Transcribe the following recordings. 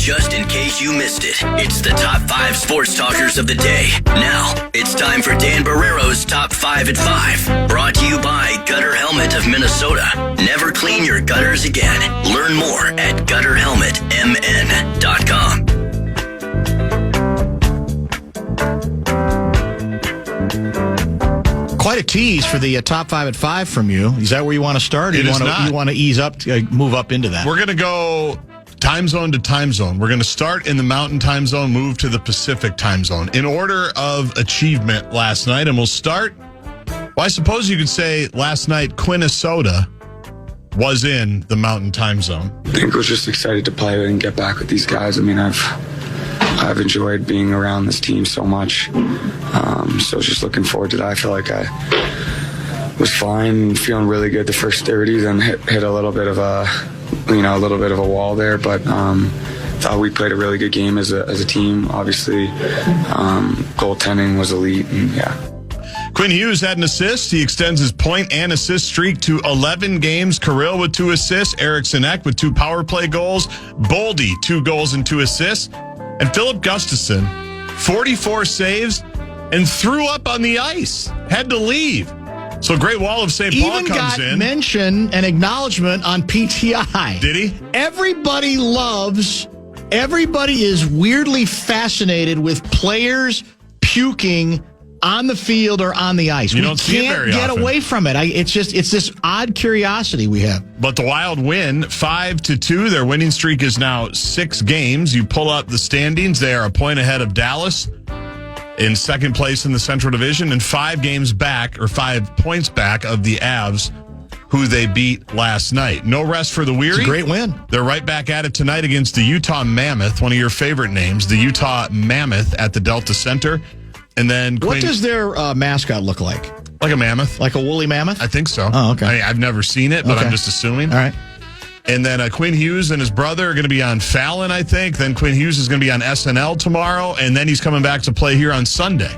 just in case you missed it, it's the top 5 sports talkers of the day. Now, it's time for Dan Barrero's Top 5 at 5. Brought to you by Gutter Helmet of Minnesota. Never clean your gutters again. Learn more at gutterhelmetmn.com. Quite a tease for the top 5 at 5 from you. Is that where you want to start? Or It you is want not. You want to ease up, move up into that? We're going to go time zone to time zone. We're going to start in the Mountain Time Zone, move to the Pacific Time Zone in order of achievement last night. And we'll start, well, I suppose you could say last night, Quinnesota was in the Mountain Time Zone. I think I was just excited to play and get back with these guys. I mean, I've enjoyed being around this team so much. So I was just looking forward to that. I feel like I was fine, feeling really good the first 30, then hit a little bit of a wall there. But thought we played a really good game as a team. Obviously, goaltending was elite, and yeah. Quinn Hughes had an assist. He extends his point and assist streak to 11 games. Kirill with 2 assists. Eriksson Ek with 2 power play goals. Boldy, 2 goals and 2 assists. And Philip Gustafsson, 44 saves and threw up on the ice. Had to leave. So Great Wall of St. Paul Even comes got in. mention and acknowledgement on PTI. Did he? Everybody is weirdly fascinated with players puking on the field or on the ice. You we don't see it can't very get often. away from it. It's this odd curiosity we have. But the Wild win 5-2. Their winning streak is now 6 games. You pull up the standings. They are a point ahead of Dallas in second place in the Central Division and 5 points back of the Avs, who they beat last night. No rest for the weary. It's a great win. They're right back at it tonight against the Utah Mammoth, one of your favorite names, the Utah Mammoth at the Delta Center. And then What does their mascot look like? Like a mammoth. Like a woolly mammoth? I think so. Oh, okay. I've never seen it, but Okay. I'm just assuming. All right. And then Quinn Hughes and his brother are going to be on Fallon, I think. Then Quinn Hughes is going to be on SNL tomorrow, and then he's coming back to play here on Sunday.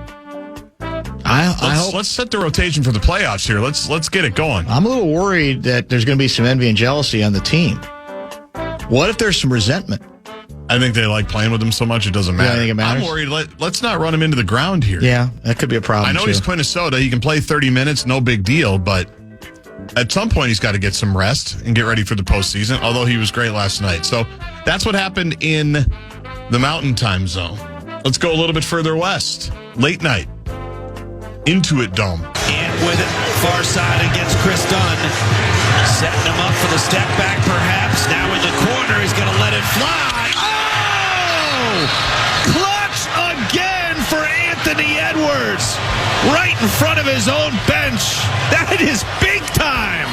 Let's set the rotation for the playoffs here. Let's get it going. I'm a little worried that there's going to be some envy and jealousy on the team. What if there's some resentment? I think they like playing with him so much it doesn't matter. I think it matters? I'm worried. Let's not run him into the ground here. Yeah, that could be a problem. I know he's Quinnesota. He can play 30 minutes, no big deal, but at some point he's got to get some rest and get ready for the postseason, although he was great last night. So that's what happened in the Mountain Time Zone. Let's go a little bit further west. Late night. Intuit Dome. And with it, far side against Chris Dunn. Setting him up for the step back, perhaps. Now in the corner, he's going to let it fly. Oh! Clutch again for Anthony Edwards. Right in front of his own bench. That is big time.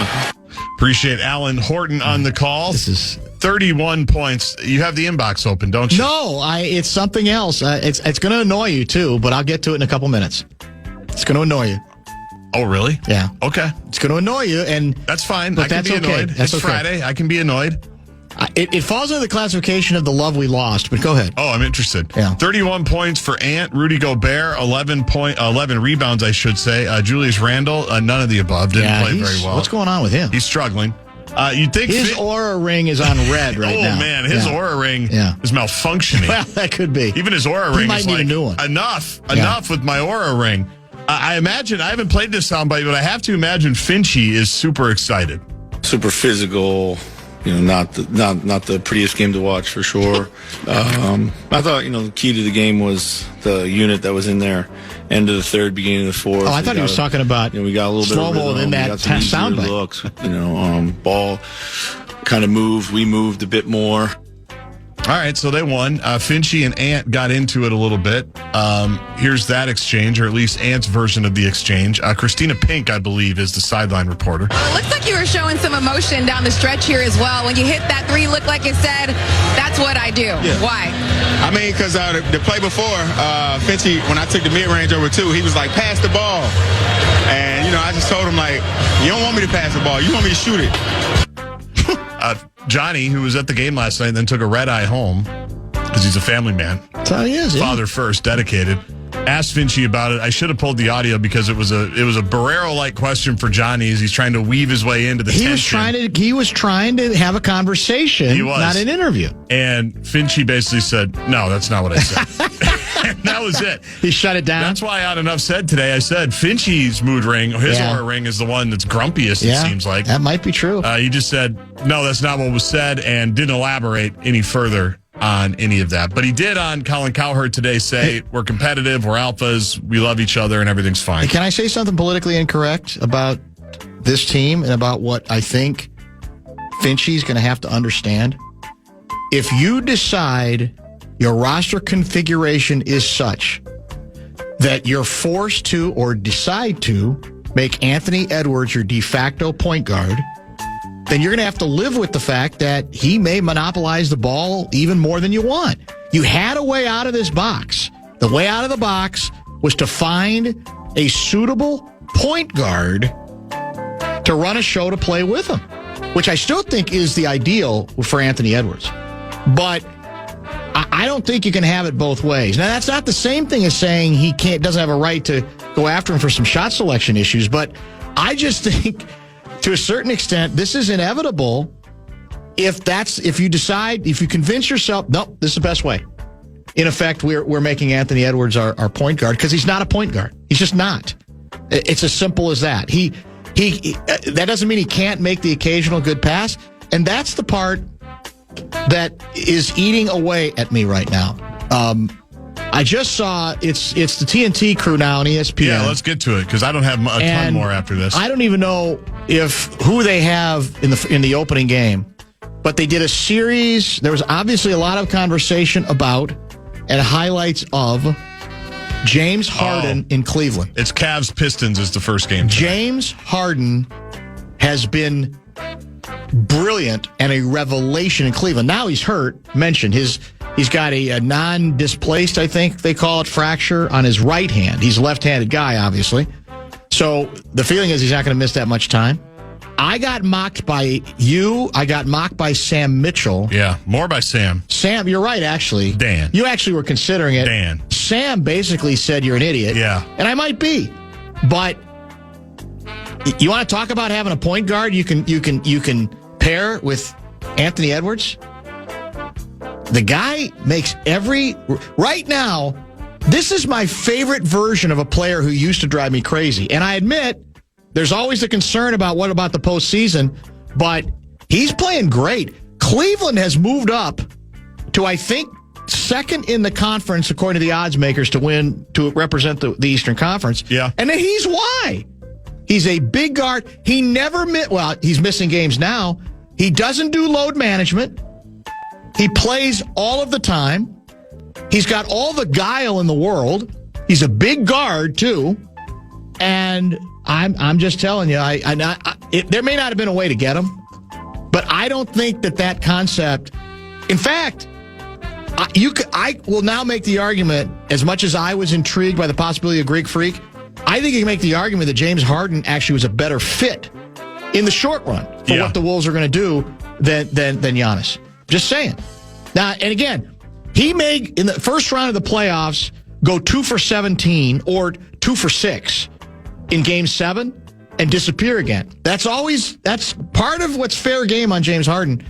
Appreciate Alan Horton on the call. This is 31 points. You have the inbox open, don't you? No, it's something else. It's going to annoy you too, but I'll get to it in a couple minutes. It's going to annoy you. Oh, really? Yeah. Okay. It's going to annoy you, and that's fine. But I can that's be okay. annoyed. That's it's okay. Friday. I can be annoyed. It falls into the classification of the love we lost, but go ahead. Oh, I'm interested. Yeah. 31 points for Ant, Rudy Gobert, 11 rebounds, I should say. Julius Randle, none of the above. Didn't play very well. What's going on with him? He's struggling. You'd think His aura ring is on red right now. Oh, man. His aura ring is malfunctioning. Well, that could be. Even his aura ring might is need like, a new one. Enough with my aura ring. I imagine, I haven't played this soundbite, but I have to imagine Finchie is super excited. Super physical, not the prettiest game to watch for sure. I thought, the key to the game was the unit that was in there. End of the third, beginning of the fourth. Oh, I thought he was talking about we got a little bit of slow-mo rhythm. in that soundbite. Looks, ball kind of moved. We moved a bit more. All right, so they won. Finchie and Ant got into it a little bit. Here's that exchange, or at least Ant's version of the exchange. Christina Pink, I believe, is the sideline reporter. Well, it looks like you were showing some emotion down the stretch here as well. When you hit that three, looked like it said, that's what I do. Yeah. Why? I mean, because the play before, Finchie, when I took the mid-range over two, he was like, pass the ball. And, I just told him, like, you don't want me to pass the ball. You want me to shoot it. Johnny, who was at the game last night, then took a red-eye home because he's a family man. That's how he is. Father first, dedicated. asked Finchie about it. I should have pulled the audio because it was a Barrero-like question for Johnny as he's trying to weave his way into the tension. He was trying to have a conversation, not an interview. And Finchie basically said, "No, that's not what I said." And that was it. He shut it down. That's why on Enough Said today, I said Finchie's mood ring, his aura ring, is the one that's grumpiest, it seems like. That might be true. He just said, "No, that's not what was said," and didn't elaborate any further on any of that. But he did on Colin Cowherd today say, we're competitive, we're alphas, we love each other, and everything's fine. Can I say something politically incorrect about this team and about what I think Finchie's going to have to understand? If you decide your roster configuration is such that you're forced to or decide to make Anthony Edwards your de facto point guard, then you're going to have to live with the fact that he may monopolize the ball even more than you want. You had a way out of this box. The way out of the box was to find a suitable point guard to run a show to play with him, which I still think is the ideal for Anthony Edwards. But I don't think you can have it both ways. Now, that's not the same thing as saying he doesn't have a right to go after him for some shot selection issues, but I just think, to a certain extent, this is inevitable if you convince yourself, nope, this is the best way. In effect, we're making Anthony Edwards our point guard because he's not a point guard. He's just not. It's as simple as that. He that doesn't mean he can't make the occasional good pass, and that's the part that is eating away at me right now. I just saw it's the TNT crew now on ESPN. Yeah, let's get to it because I don't have a ton more after this. I don't even know who they have in the opening game, but they did a series. There was obviously a lot of conversation about and highlights of James Harden in Cleveland. It's Cavs Pistons is the first game tonight. James Harden has been brilliant and a revelation in Cleveland. Now he's hurt. Mentioned he's got a non-displaced, I think they call it, fracture on his right hand. He's a left-handed guy, obviously. So the feeling is he's not going to miss that much time. I got mocked by you. I got mocked by Sam Mitchell. Yeah, more by Sam. Sam, you're right, actually. Dan. You actually were considering it. Dan. Sam basically said you're an idiot. Yeah. And I might be. But you want to talk about having a point guard you can pair with Anthony Edwards? The guy makes right now, this is my favorite version of a player who used to drive me crazy. And I admit, there's always the concern about what about the postseason, but he's playing great. Cleveland has moved up to, I think, second in the conference, according to the odds makers, to represent the Eastern Conference. Yeah. And he's why. He's a big guard. He never he's missing games now. He doesn't do load management. He plays all of the time. He's got all the guile in the world. He's a big guard, too. And I'm just telling you, there may not have been a way to get him, but I don't think that concept. In fact, I will now make the argument, as much as I was intrigued by the possibility of Greek Freak, I think you can make the argument that James Harden actually was a better fit in the short run for what the Wolves are going to do than Giannis. Just saying. Now, and again, he may, in the first round of the playoffs, go 2 for 17 or 2 for 6 in Game 7 and disappear again. That's part of what's fair game on James Harden.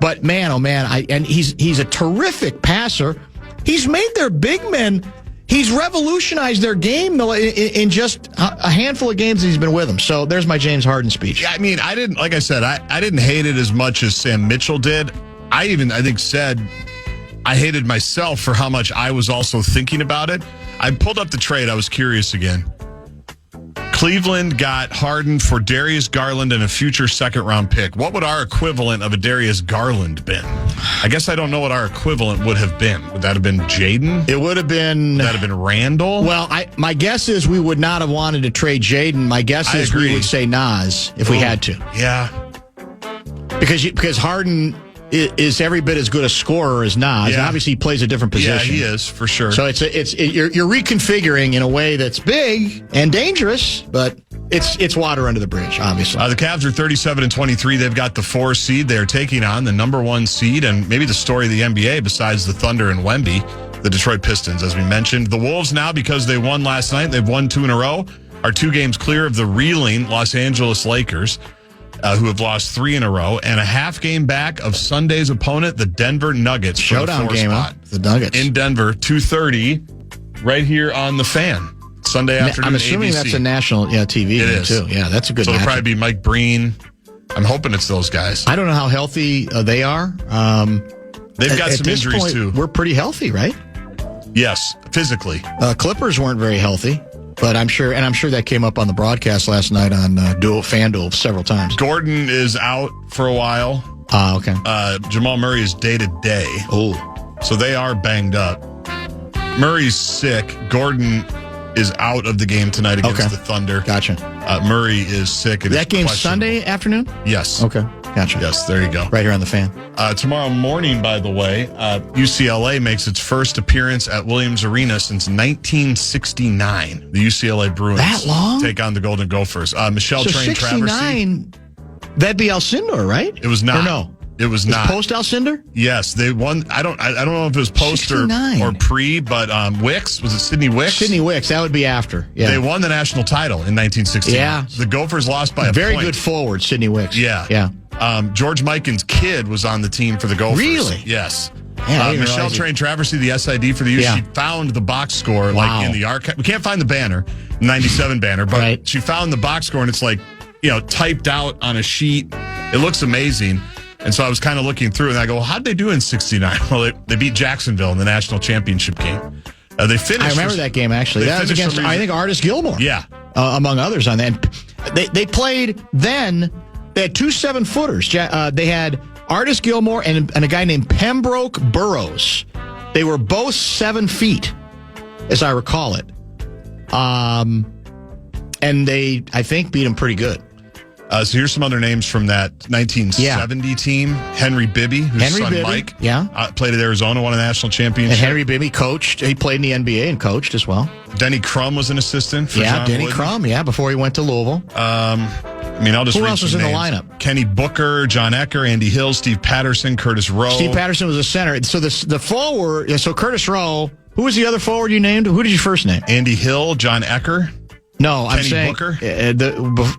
But man, oh man, he's a terrific passer. He's made their big men. He's revolutionized their game in just a handful of games that he's been with them. So there's my James Harden speech. Yeah, I mean, I didn't hate it as much as Sam Mitchell did. I think said I hated myself for how much I was also thinking about it. I pulled up the trade. I was curious again. Cleveland got Harden for Darius Garland and a future second-round pick. What would our equivalent of a Darius Garland been? I guess I don't know what our equivalent would have been. Would that have been Jaden? It would have been... Would that have been Randall? Well, my guess is we would not have wanted to trade Jaden. My guess is we would say Nas if we had to. Yeah. Because Harden is every bit as good a scorer as Nas. Yeah. Obviously, he plays a different position. Yeah, he is, for sure. So you're reconfiguring in a way that's big and dangerous, but it's water under the bridge, obviously. The Cavs are 37-23. They've got the 4 seed. They're taking on the number 1 seed and maybe the story of the NBA besides the Thunder and Wemby, the Detroit Pistons, as we mentioned. The Wolves now, because they won last night, they've won 2 in a row, are 2 games clear of the reeling Los Angeles Lakers, who have lost 3 in a row, and a half game back of Sunday's opponent, the Denver Nuggets. Showdown game, huh? The Nuggets. In Denver, 2:30, right here on the Fan. Sunday afternoon, I'm assuming ABC. that's a national TV game, too. Yeah, that's a good So it'll matchup. probably be Mike Breen. I'm hoping it's those guys. I don't know how healthy they are. They've got at some this injuries, point, too. We're pretty healthy, right? Yes, physically. Clippers weren't very healthy, but I'm sure that came up on the broadcast last night on FanDuel several times. Gordon is out for a while. Okay. Jamal Murray is day to day. Oh. So they are banged up. Murray's sick. Gordon is out of the game tonight against the Thunder. Gotcha. Murray is sick. That game's Sunday afternoon? Yes. Okay. Gotcha. Yes, there you go. Right here on the Fan. Tomorrow morning, by the way, UCLA makes its first appearance at Williams Arena since 1969. The UCLA Bruins That long? take on the Golden Gophers. Michelle So Train 69, that'd be Alcindor, right? It was not. Or no? It was It's not. post Alcindor? Yes, they won. I don't know if it was post 69. or pre, but Wicks, was it Sidney Wicks? Sidney Wicks, that would be after. Yeah. They won the national title in 1969. Yeah. The Gophers lost by a Very point. good forward, Sidney Wicks. Yeah. Yeah. George Mikan's kid was on the team for the Gophers. Really? Yes. Man, I didn't Michelle realize it. Train Traversy, the SID for the year, Yeah. she found the box score Wow. like in the archive. We can't find the banner, 97 banner, but Right. she found the box score and it's like, typed out on a sheet. It looks amazing. And so I was kind of looking through and I go, well, how'd they do in 69? Well, they beat Jacksonville in the national championship game. They finished. I remember that game, actually. They That was finished against, I think, Artis Gilmore. Yeah. Among others on that. They played then. They had 2 7-footers. They had Artis Gilmore and a guy named Pembroke Burrows. They were both 7 feet, as I recall it. And they, I think, beat them pretty good. So here's some other names from that 1970 team. Henry Bibby, whose son Mike, played at Arizona, won a national championship. And Henry Bibby coached. He played in the NBA and coached as well. Denny Crum was an assistant for John Denny Wooden. Crum, before he went to Louisville. I'll just Who read else was some in the names. lineup? Kenny Booker, John Ecker, Andy Hill, Steve Patterson, Curtis Rowe. Steve Patterson was a center. So the forward, so Curtis Rowe, who was the other forward you named? Who did you first name? Andy Hill, John Ecker. No, I'm Kenny saying Booker?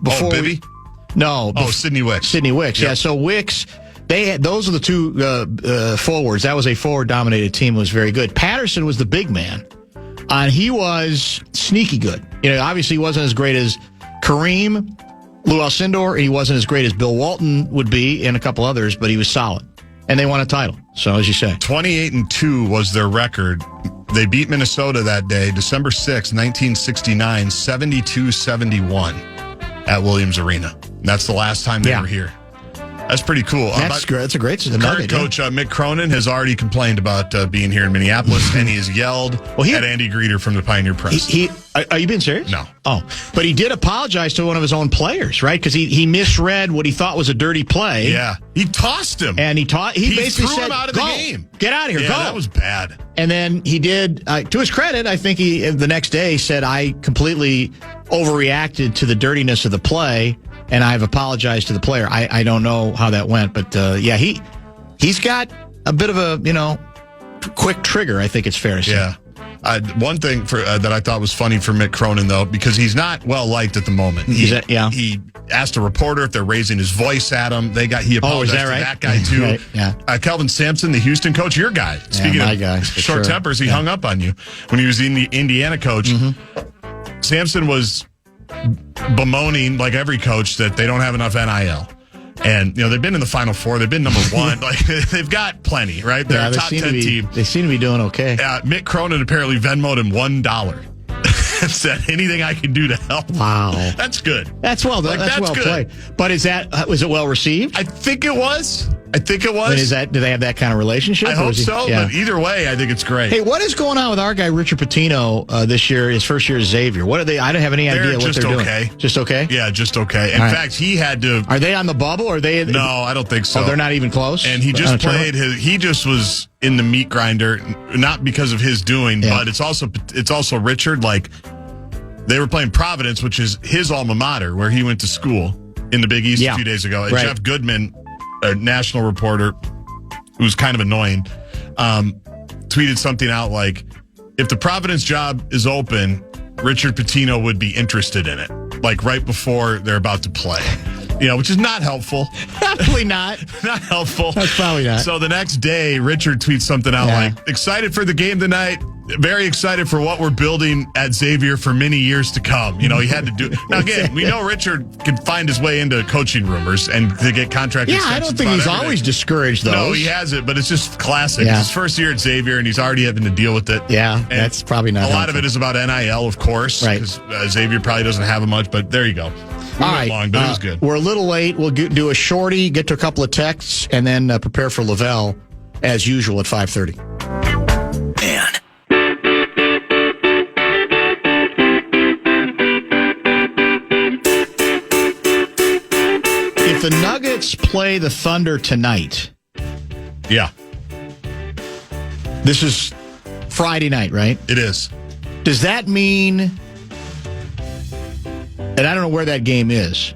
before Bibby? No. Sidney Wicks. Sidney Wicks, Yep. yeah. So Wicks, those are the 2 forwards. That was a forward-dominated team. Was very good. Patterson was the big man, and he was sneaky good. Obviously he wasn't as great as Kareem, Lou Alcindor, and he wasn't as great as Bill Walton would be, and a couple others, but he was solid. And they won a title. So, as you say. 28-2 was their record. They beat Minnesota that day, December 6, 1969, 72-71 at Williams Arena. And that's the last time they were here. That's pretty cool. That's great. That's a great Current coach Mick Cronin has already complained about being here in Minneapolis, and he has yelled at Andy Greeter from the Pioneer Press. Are you being serious? No. Oh, but he did apologize to one of his own players, right? Because he misread what he thought was a dirty play. Yeah, he tossed him, and he basically threw said, him out of the game. Get out of here, yeah, go. That was bad. And then he did. To his credit, I think he the next day said, "I completely overreacted to the dirtiness of the play." And I've apologized to the player. I don't know how that went, but he's got a bit of a quick trigger. I think it's fair to say. Yeah. One thing that I thought was funny for Mick Cronin, though, because he's not well liked at the moment. He asked a reporter if they're raising his voice at him. He apologized is that right? to that guy too. Right. Yeah. Kelvin Sampson, the Houston coach, your guy. Speaking my of guy, short tempers, he hung up on you when he was in the Indiana coach. Mm-hmm. Sampson was bemoaning, like every coach, that they don't have enough NIL. And, they've been in the Final Four. They've been number 1. Like, they've got plenty, right? They're a top 10 team. They seem to be doing okay. Mick Cronin apparently Venmoed him $1 and said, anything I can do to help. Wow. That's good. That's well done. That's well played. But was it well received? I think it was. I mean, do they have that kind of relationship? I hope so, but either way, I think it's great. Hey, what is going on with our guy Richard Pitino this year? His first year as Xavier. What are they? I don't have any idea what they're doing. Just okay. Yeah, just okay. In fact, he had to. Are they on the bubble? Or are they? No, I don't think so. Oh, they're not even close. And he just played he just was in the meat grinder, not because of his doing, but it's also Richard. Like, they were playing Providence, which is his alma mater, where he went to school in the Big East a few days ago. And Jeff Goodman, a national reporter, who's kind of annoying, tweeted something out like, if the Providence job is open, Richard Pitino would be interested in it, like right before they're about to play. Which is not helpful. Probably not. Not helpful. That's probably not. So the next day, Richard tweets something out like, excited for the game tonight. Very excited for what we're building at Xavier for many years to come. He had to do. Now, again, we know Richard can find his way into coaching rumors and to get contract extensions. I don't think he's always discouraged those. No, he hasn't, but it's just classic. Yeah. It's his first year at Xavier, and he's already having to deal with it. Yeah, and that's probably not a lot of it is about NIL, of course. Right. Because Xavier probably doesn't have much, but there you go. All right, long, but it was good. We're a little late. We'll do a shorty, get to a couple of texts, and then prepare for Lavelle, as usual, at 5:30. And if the Nuggets play the Thunder tonight, yeah, this is Friday night, right? It is. Does that mean... And I don't know where that game is.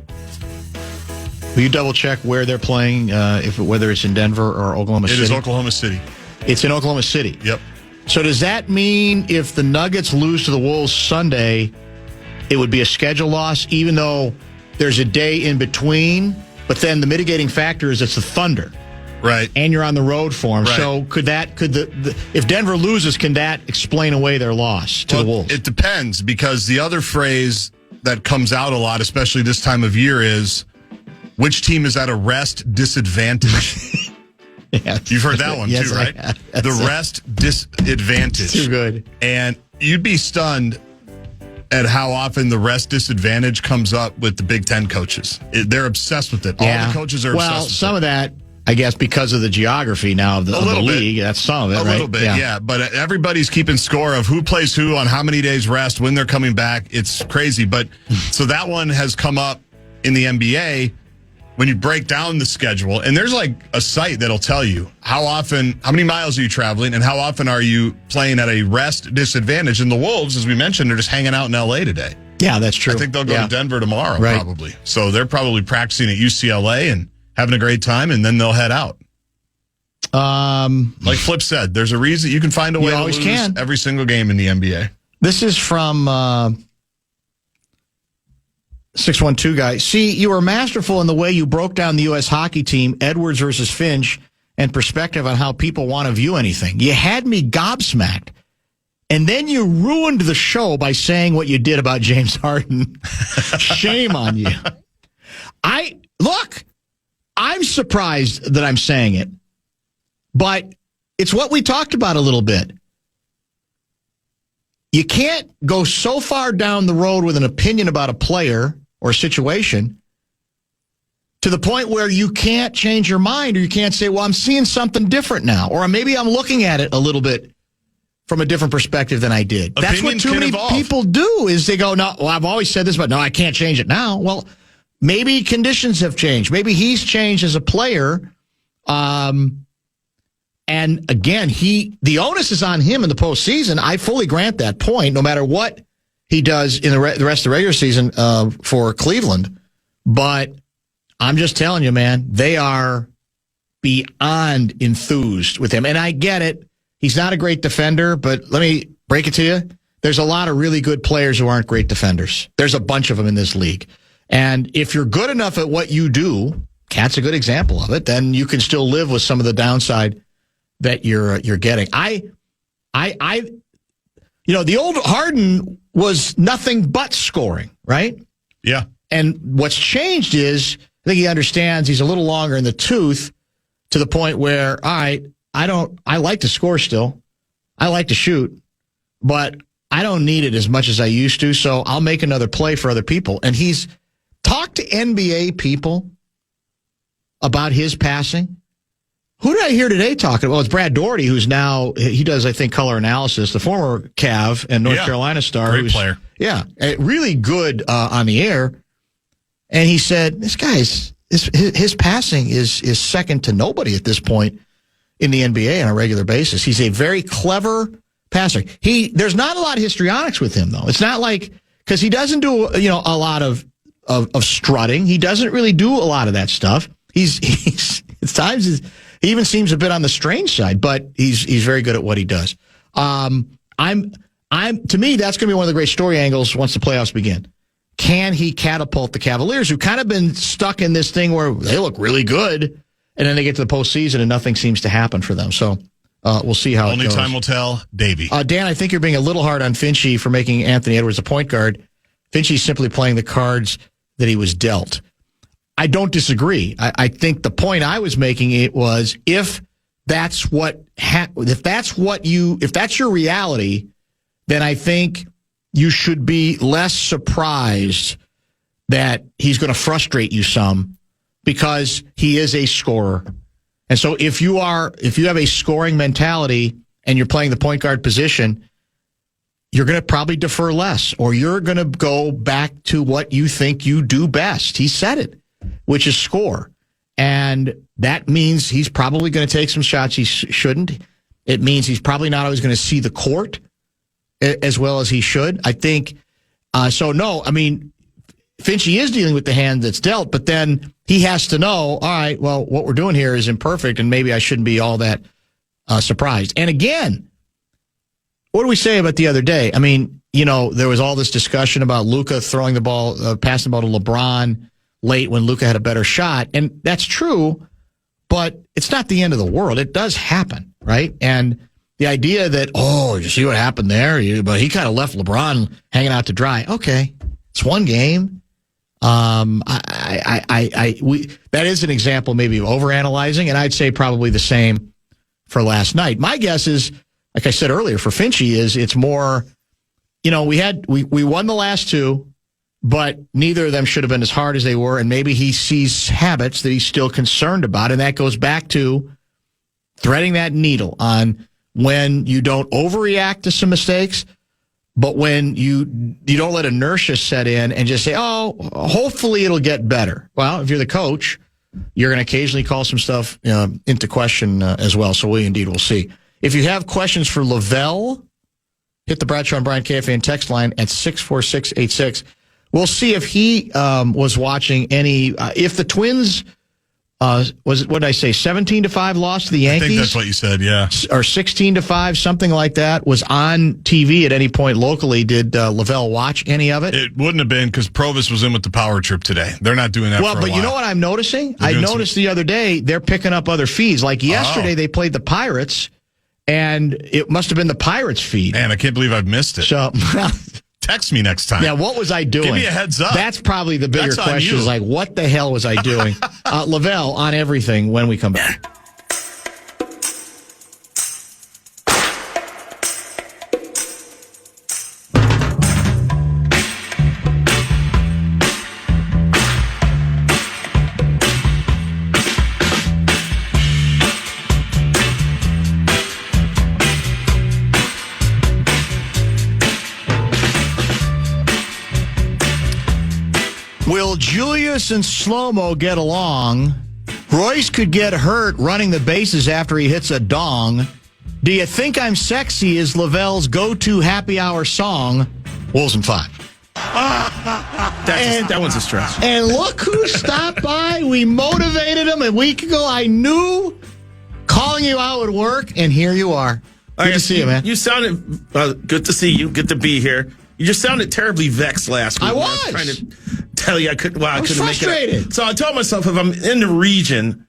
Will you double check where they're playing, whether it's in Denver or Oklahoma City? It is Oklahoma City. It's in Oklahoma City. Yep. So does that mean if the Nuggets lose to the Wolves Sunday, it would be a schedule loss, even though there's a day in between? But then the mitigating factor is it's the Thunder. Right. And you're on the road for them. Right. So if Denver loses, can that explain away their loss to the Wolves? It depends, because the other phrase that comes out a lot, especially this time of year, is which team is at a rest disadvantage. Yes. You've heard that one Yes, too, right? The rest disadvantage. Too good. And you'd be stunned at how often the rest disadvantage comes up with the Big Ten coaches. They're obsessed with it. All the coaches are obsessed with it. Well, some of that, I guess, because of the geography now of the league. That's some of it, right? A little bit, yeah. But everybody's keeping score of who plays who on how many days rest, when they're coming back. It's crazy. But so that one has come up in the NBA when you break down the schedule. And there's like a site that'll tell you how many miles are you traveling, and how often are you playing at a rest disadvantage. And the Wolves, as we mentioned, are just hanging out in L.A. today. Yeah, that's true. I think they'll go to Denver tomorrow, right. probably. So they're probably practicing at UCLA and having a great time, and then they'll head out. Like Flip said, there's a reason you can find a way to lose every single game in the NBA. This is from 612 guy. See, you were masterful in the way you broke down the U.S. hockey team, Edwards versus Finch, and perspective on how people want to view anything. You had me gobsmacked. And then you ruined the show by saying what you did about James Harden. Shame on you. I'm surprised that I'm saying it, but it's what we talked about a little bit. You can't go so far down the road with an opinion about a player or a situation to the point where you can't change your mind, or you can't say, well, I'm seeing something different now, or maybe I'm looking at it a little bit from a different perspective than I did. That's what too many people do, is they go, no, well, I've always said this, but no, I can't change it now. Well, maybe conditions have changed. Maybe he's changed as a player. And again, the onus is on him in the postseason. I fully grant that point, no matter what he does in the rest of the regular season for Cleveland. But I'm just telling you, man, they are beyond enthused with him. And I get it. He's not a great defender, but let me break it to you. There's a lot of really good players who aren't great defenders. There's a bunch of them in this league. And if you're good enough at what you do, Cat's a good example of it, then you can still live with some of the downside that you're getting. The old Harden was nothing but scoring, right? Yeah. And what's changed is, I think he understands he's a little longer in the tooth, to the point where, all right, I like to score still. I like to shoot, but I don't need it as much as I used to, so I'll make another play for other people. And he's talked to NBA people about his passing. Who did I hear today talking about? Well, it's Brad Daugherty, who's now, he does, I think, color analysis, the former Cav and North Carolina star. Great player. Yeah, really good on the air. And he said, this guy's, his passing is second to nobody at this point in the NBA on a regular basis. He's a very clever passer. There's not a lot of histrionics with him, though. It's not like, because he doesn't do, a lot of strutting. He doesn't really do a lot of that stuff. He's at times He even seems a bit on the strange side, but he's very good at what he does. To me, that's going to be one of the great story angles once the playoffs begin. Can he catapult the Cavaliers, who kind of been stuck in this thing where they look really good, and then they get to the postseason and nothing seems to happen for them. So we'll see how it goes. Only time will tell, Davey. Dan, I think you're being a little hard on Finchie for making Anthony Edwards a point guard. Finchie's simply playing the cards that he was dealt. I don't disagree. I think the point I was making it was if that's your reality, then I think you should be less surprised that he's going to frustrate you some because he is a scorer. And so if you have a scoring mentality and you're playing the point guard position, you're going to probably defer less, or you're going to go back to what you think you do best. He said it, which is score. And that means he's probably going to take some shots he shouldn't. It means he's probably not always going to see the court as well as he should. I think, Finchie is dealing with the hand that's dealt, but then he has to know, all right, well, what we're doing here is imperfect, and maybe I shouldn't be all that surprised. And again, what do we say about the other day? I mean, there was all this discussion about Luka throwing the ball, passing the ball to LeBron late when Luka had a better shot. And that's true, but it's not the end of the world. It does happen, right? And the idea that, you see what happened there? But he kind of left LeBron hanging out to dry. Okay, it's one game. That is an example maybe of overanalyzing, and I'd say probably the same for last night. My guess is, like I said earlier, for Finchie it's more, we won the last two, but neither of them should have been as hard as they were, and maybe he sees habits that he's still concerned about, and that goes back to threading that needle on when you don't overreact to some mistakes, but when you don't let inertia set in and just say, hopefully it'll get better. Well, if you're the coach, you're going to occasionally call some stuff into question as well, so we'll see. If you have questions for Lavelle, hit the Bradshaw and Bryant KFAN text line at 64686. We'll see if he was watching any. If the Twins, what did I say, 17-5 loss to the Yankees? I think that's what you said, yeah. Or 16-5, something like that, was on TV at any point locally. Did Lavelle watch any of it? It wouldn't have been because Provis was in with the power trip today. They're not doing that for a while. You know what I'm noticing? I noticed the other day they're picking up other feeds. Like yesterday they played the Pirates, and it must have been the Pirates feed. Man, I can't believe I've missed it. So text me next time. Yeah, what was I doing? Give me a heads up. That's probably the bigger question. Is like, what the hell was I doing? Lavelle on everything when we come back. Will Julius and Slow-Mo get along? Royce could get hurt running the bases after he hits a dong. Do you think I'm sexy is Lavelle's go-to happy hour song? Wolves in 5. That one's a stretch. And look who stopped by. We motivated him a week ago. I knew calling you out would work, and here you are. Good to see you, man. You sounded good to see you. Good to be here. You just sounded terribly vexed last week. I was trying to tell you I couldn't make frustrated. it. So I told myself if I'm in the region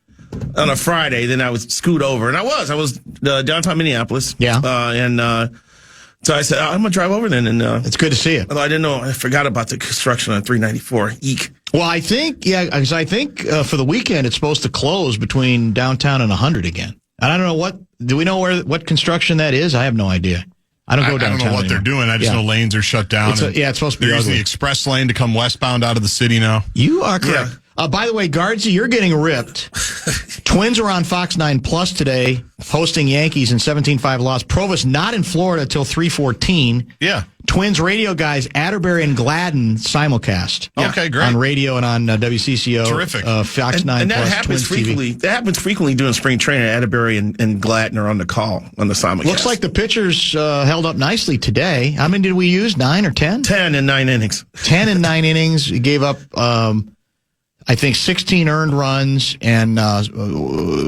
on a Friday, then I would scoot over. And I was downtown Minneapolis. Yeah. So I said, I'm going to drive over then. And it's good to see you. Although I didn't know, I forgot about the construction on 394. Eek. Well, I think for the weekend it's supposed to close between downtown and 100 again. And I don't know do we know what construction that is? I have no idea. I don't go downtown. I don't know what they're doing. I just know lanes are shut down. It's supposed to be they're ugly. using the express lane to come westbound out of the city now. You are correct. Yeah. By the way, Gaardsy, you're getting ripped. Twins are on Fox 9 Plus today, hosting Yankees in 17-5 loss. Provis not in Florida till 3:14. Yeah. Twins radio guys, Atterbury and Gladden simulcast. Yeah. Okay, great. On radio and on WCCO. Terrific. Fox 9 and that Plus, happens Twins frequently. TV. That happens frequently during spring training. Atterbury and Gladden are on the call on the simulcast. Looks like the pitchers held up nicely today. How many did we use? 9 or 10? 10 in 9 innings. 10 in 9 innings. We gave up I think 16 earned runs and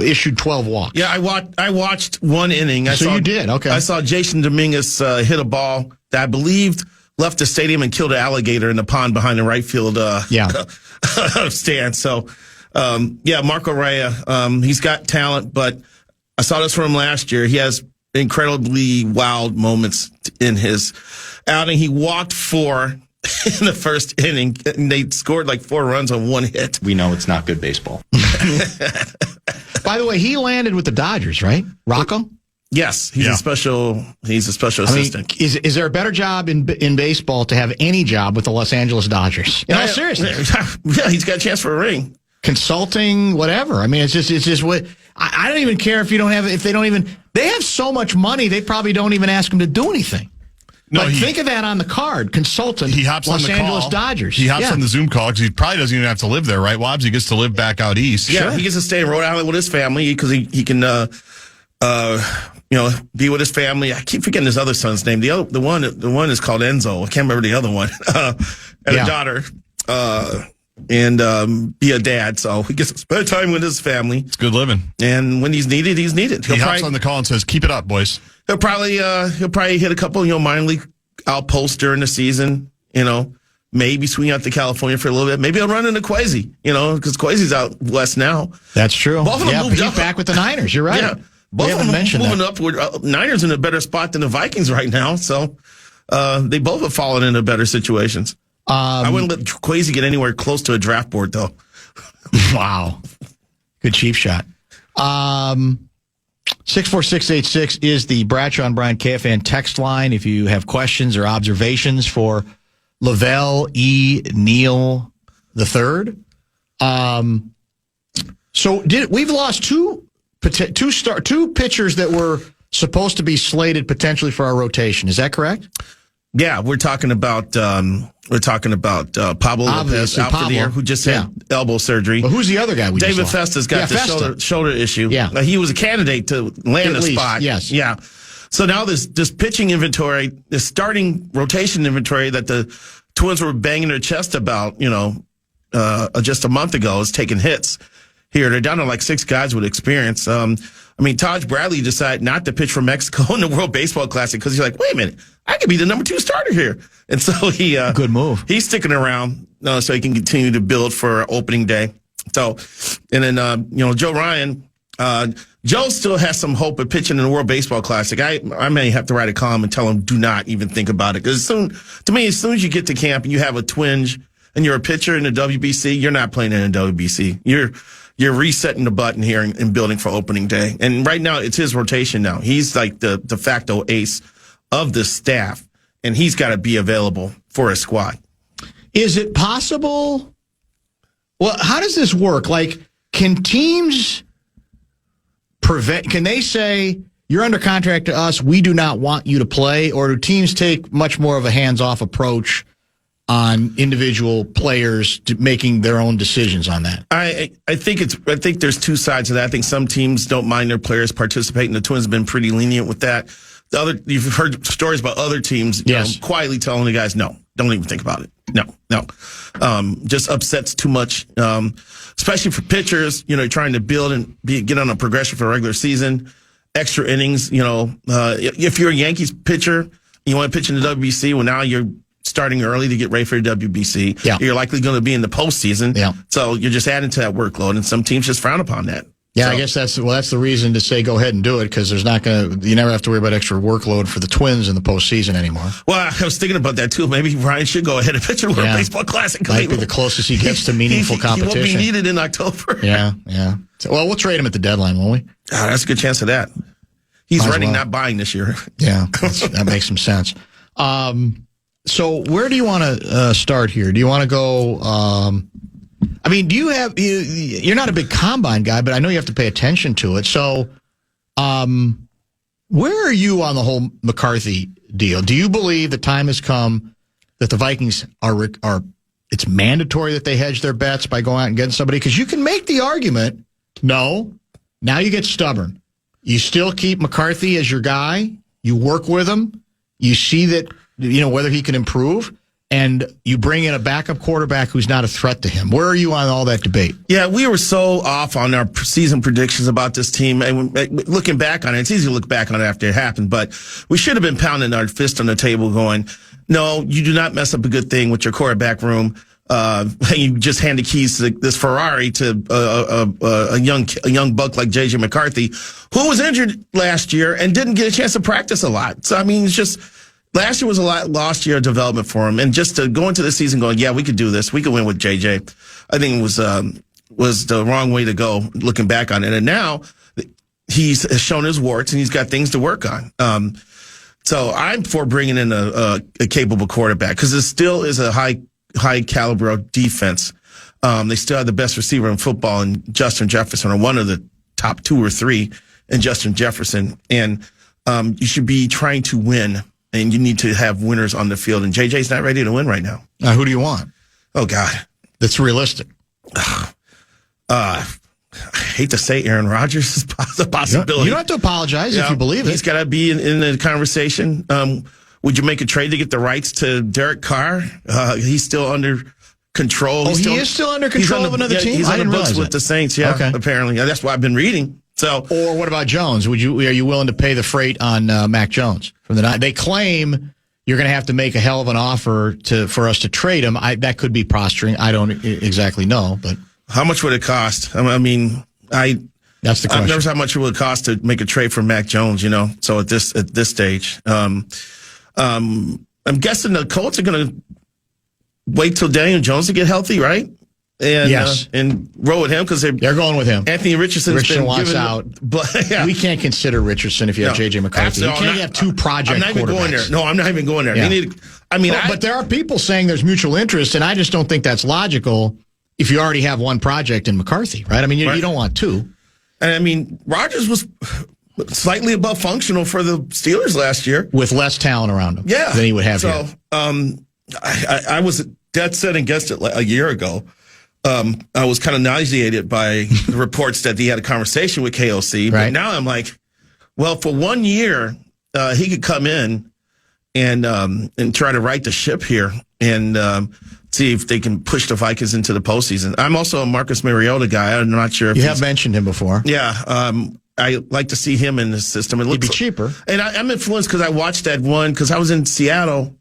issued 12 walks. Yeah, I watched one inning. You did? Okay. I saw Jason Dominguez hit a ball that I believed left the stadium and killed an alligator in the pond behind the right field stand. So, Marco Rea, he's got talent, but I saw this from him last year. He has incredibly wild moments in his outing. He walked 4 in the first inning, and they scored like 4 runs on 1 hit. We know it's not good baseball. By the way, he landed with the Dodgers, right? Rocco? Yes, he's a special assistant. Is there a better job in baseball to have any job with the Los Angeles Dodgers? Seriously. Yeah, he's got a chance for a ring. Consulting, whatever. I mean, it's just what I don't even care if they have so much money, they probably don't even ask him to do anything. No, but think of that on the card. Consultant. He hops Los on the Angeles call. Dodgers. He hops on the Zoom call because he probably doesn't even have to live there, right, Wobbs? He gets to live back out east. Yeah, he gets to stay in Rhode Island with his family because he can, be with his family. I keep forgetting his other son's name. The one is called Enzo. I can't remember the other one. And a daughter. And be a dad, so he gets to spend time with his family. It's good living. And when he's needed, he's needed. He hops on the call and says, "Keep it up, boys." He'll probably hit a couple, minor league outposts during the season. Maybe swing out to California for a little bit. Maybe he'll run into Quasi. Because Quasi's out west now. That's true. Both of them moved he's up. back with the Niners. You're right. Yeah, both of them moving upward. Niners in a better spot than the Vikings right now. So they both have fallen into better situations. I wouldn't let Quasi get anywhere close to a draft board, though. Wow. Good cheap shot. 64686 is the Bradshaw and Bryant KFAN text line if you have questions or observations for Lavelle E. Neal III. We've lost two pitchers that were supposed to be slated potentially for our rotation. Is that correct? Yeah, we're talking about Pablo Lopez out for the year, who just had elbow surgery. But who's the other guy? David Festa's got the shoulder issue. Yeah, he was a candidate to land a spot. Yes, yeah. So now this pitching inventory, this starting rotation inventory that the Twins were banging their chest about, just a month ago, is taking hits. Here, they're down to like 6 guys with experience. Taj Bradley decided not to pitch for Mexico in the World Baseball Classic because he's like, wait a minute, I could be the number 2 starter here. And so he good move. He's sticking around so he can continue to build for opening day. So, and then Joe Ryan, Joe still has some hope of pitching in the World Baseball Classic. I may have to write a column and tell him do not even think about it because as soon as you get to camp and you have a twinge and you're a pitcher in the WBC, you're not playing in the WBC. You're resetting the button here and building for opening day. And right now, it's his rotation now. He's like the de facto ace of the staff, and he's got to be available for a squad. Is it possible? Well, how does this work? Like, can teams can they say, you're under contract to us, we do not want you to play? Or do teams take much more of a hands-off approach on individual players making their own decisions on that? I think there's 2 sides of that. I think some teams don't mind their players participating. The Twins have been pretty lenient with that. You've heard stories about other teams quietly telling the guys, no, don't even think about it. No. Just upsets too much, especially for pitchers, trying to build and get on a progression for a regular season, extra innings. If you're a Yankees pitcher, you want to pitch in the WBC, well, now you're starting early to get ready for the WBC. Yeah. You're likely going to be in the postseason. Yeah. So you're just adding to that workload, and some teams just frown upon that. Yeah, I guess that's the reason to say go ahead and do it, because you never have to worry about extra workload for the Twins in the postseason anymore. Well, I was thinking about that too. Maybe Ryan should go ahead and pitch in the World Baseball Classic. Might be the closest he gets to meaningful competition. He won't be needed in October. Yeah. Well, we'll trade him at the deadline, won't we? Oh, that's a good chance of that. He's running, not buying this year. Yeah, that makes some sense. So where do you want to start here? Do you want to go? Do you have? You're not a big combine guy, but I know you have to pay attention to it. So, where are you on the whole McCarthy deal? Do you believe the time has come that the Vikings are? It's mandatory that they hedge their bets by going out and getting somebody? Because you can make the argument. No, now you get stubborn. You still keep McCarthy as your guy. You work with him. You see that whether he can improve. and you bring in a backup quarterback who's not a threat to him. Where are you on all that debate? Yeah, we were so off on our season predictions about this team. And looking back on it, it's easy to look back on it after it happened, but we should have been pounding our fist on the table going, no, you do not mess up a good thing with your quarterback room. You just hand the keys to this Ferrari to a young buck like J.J. McCarthy, who was injured last year and didn't get a chance to practice a lot. So, I mean, it's just last year was a lost year of development for him. And just to go into the season going, yeah, we could do this. We could win with J.J. I think it was the wrong way to go looking back on it. And now he's shown his warts and he's got things to work on. So I'm for bringing in a capable quarterback because it still is a high caliber defense. They still have the best receiver in football in Justin Jefferson, or one of the top 2 or 3 in Justin Jefferson. And you should be trying to win, and you need to have winners on the field. And JJ's not ready to win right now. Who do you want? Oh, God. That's realistic. I hate to say Aaron Rodgers is a possibility. You don't have to apologize if you believe it. He's got to be in the conversation. Would you make a trade to get the rights to Derek Carr? He's still under control. He is still under control of another team? He's on the books with the Saints, apparently. That's what I've been reading. So, or what about Jones? Are you willing to pay the freight on Mac Jones from the night? They claim you're going to have to make a hell of an offer for us to trade him. That could be posturing. I don't exactly know, but how much would it cost? I mean, that's the question. I've never how much it would cost to make a trade for Mac Jones. So at this stage, I'm guessing the Colts are going to wait till Daniel Jones to get healthy, right? And, yes, and roll with him because they're going with him. Anthony Richardson wants out, but we can't consider Richardson if you have J.J. McCarthy. You can't have 2 project quarterbacks. I'm not even going there. No, I'm not even going there. Yeah. But there are people saying there's mutual interest, and I just don't think that's logical if you already have 1 project in McCarthy, right? I mean, you don't want 2. And I mean, Rodgers was slightly above functional for the Steelers last year with less talent around him. Yeah, than he would have. So, I was dead set against it a year ago. I was kind of nauseated by the reports that he had a conversation with KOC. But now I'm like, well, for 1 year, he could come in and try to right the ship here and see if they can push the Vikings into the postseason. I'm also a Marcus Mariota guy. I'm not sure if you have mentioned him before. Yeah. I like to see him in the system. He'd be cheaper. And I'm influenced because I watched that one because I was in Seattle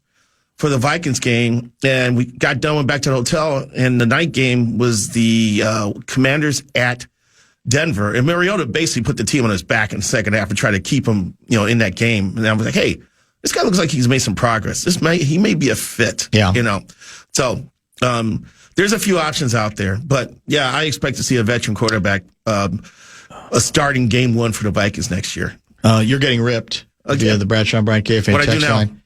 for the Vikings game, and we got done, went back to the hotel, and the night game was the Commanders at Denver. And Mariota basically put the team on his back in the second half and tried to keep him, in that game. And I was like, hey, this guy looks like he's made some progress. He may be a fit. Yeah. So there's a few options out there. But, yeah, I expect to see a veteran quarterback a starting game 1 for the Vikings next year. You're getting ripped via the Bradshaw and Brian KFAN text line.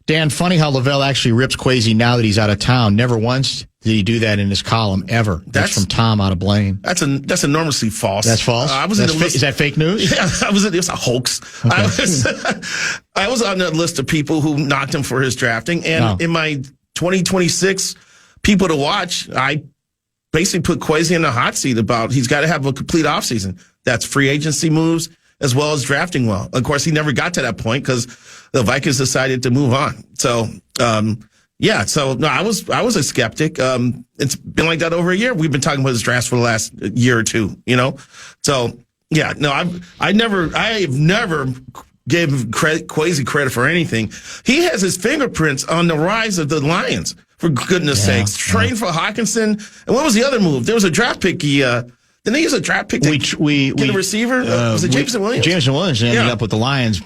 Dan, funny how Lavelle actually rips Quasi now that he's out of town. Never once did he do that in his column, ever. That's from Tom out of Blaine. That's enormously false. That's false? Is that fake news? Yeah, it was a hoax. Okay. I was on the list of people who knocked him for his drafting. And in my 2026 people to watch, I basically put Quasi in the hot seat about he's got to have a complete offseason. That's free agency moves as well as drafting well. Of course, he never got to that point because the Vikings decided to move on. So, I was a skeptic. It's been like that over a year. We've been talking about his drafts for the last year or two, So, yeah, no, I have never gave Quasi credit for anything. He has his fingerprints on the rise of the Lions, for goodness sakes. Trained for Hawkinson. And what was the other move? There was a draft pick didn't they use a draft pick to get a receiver? Was it Jameson Williams? Jameson Williams ended up with the Lions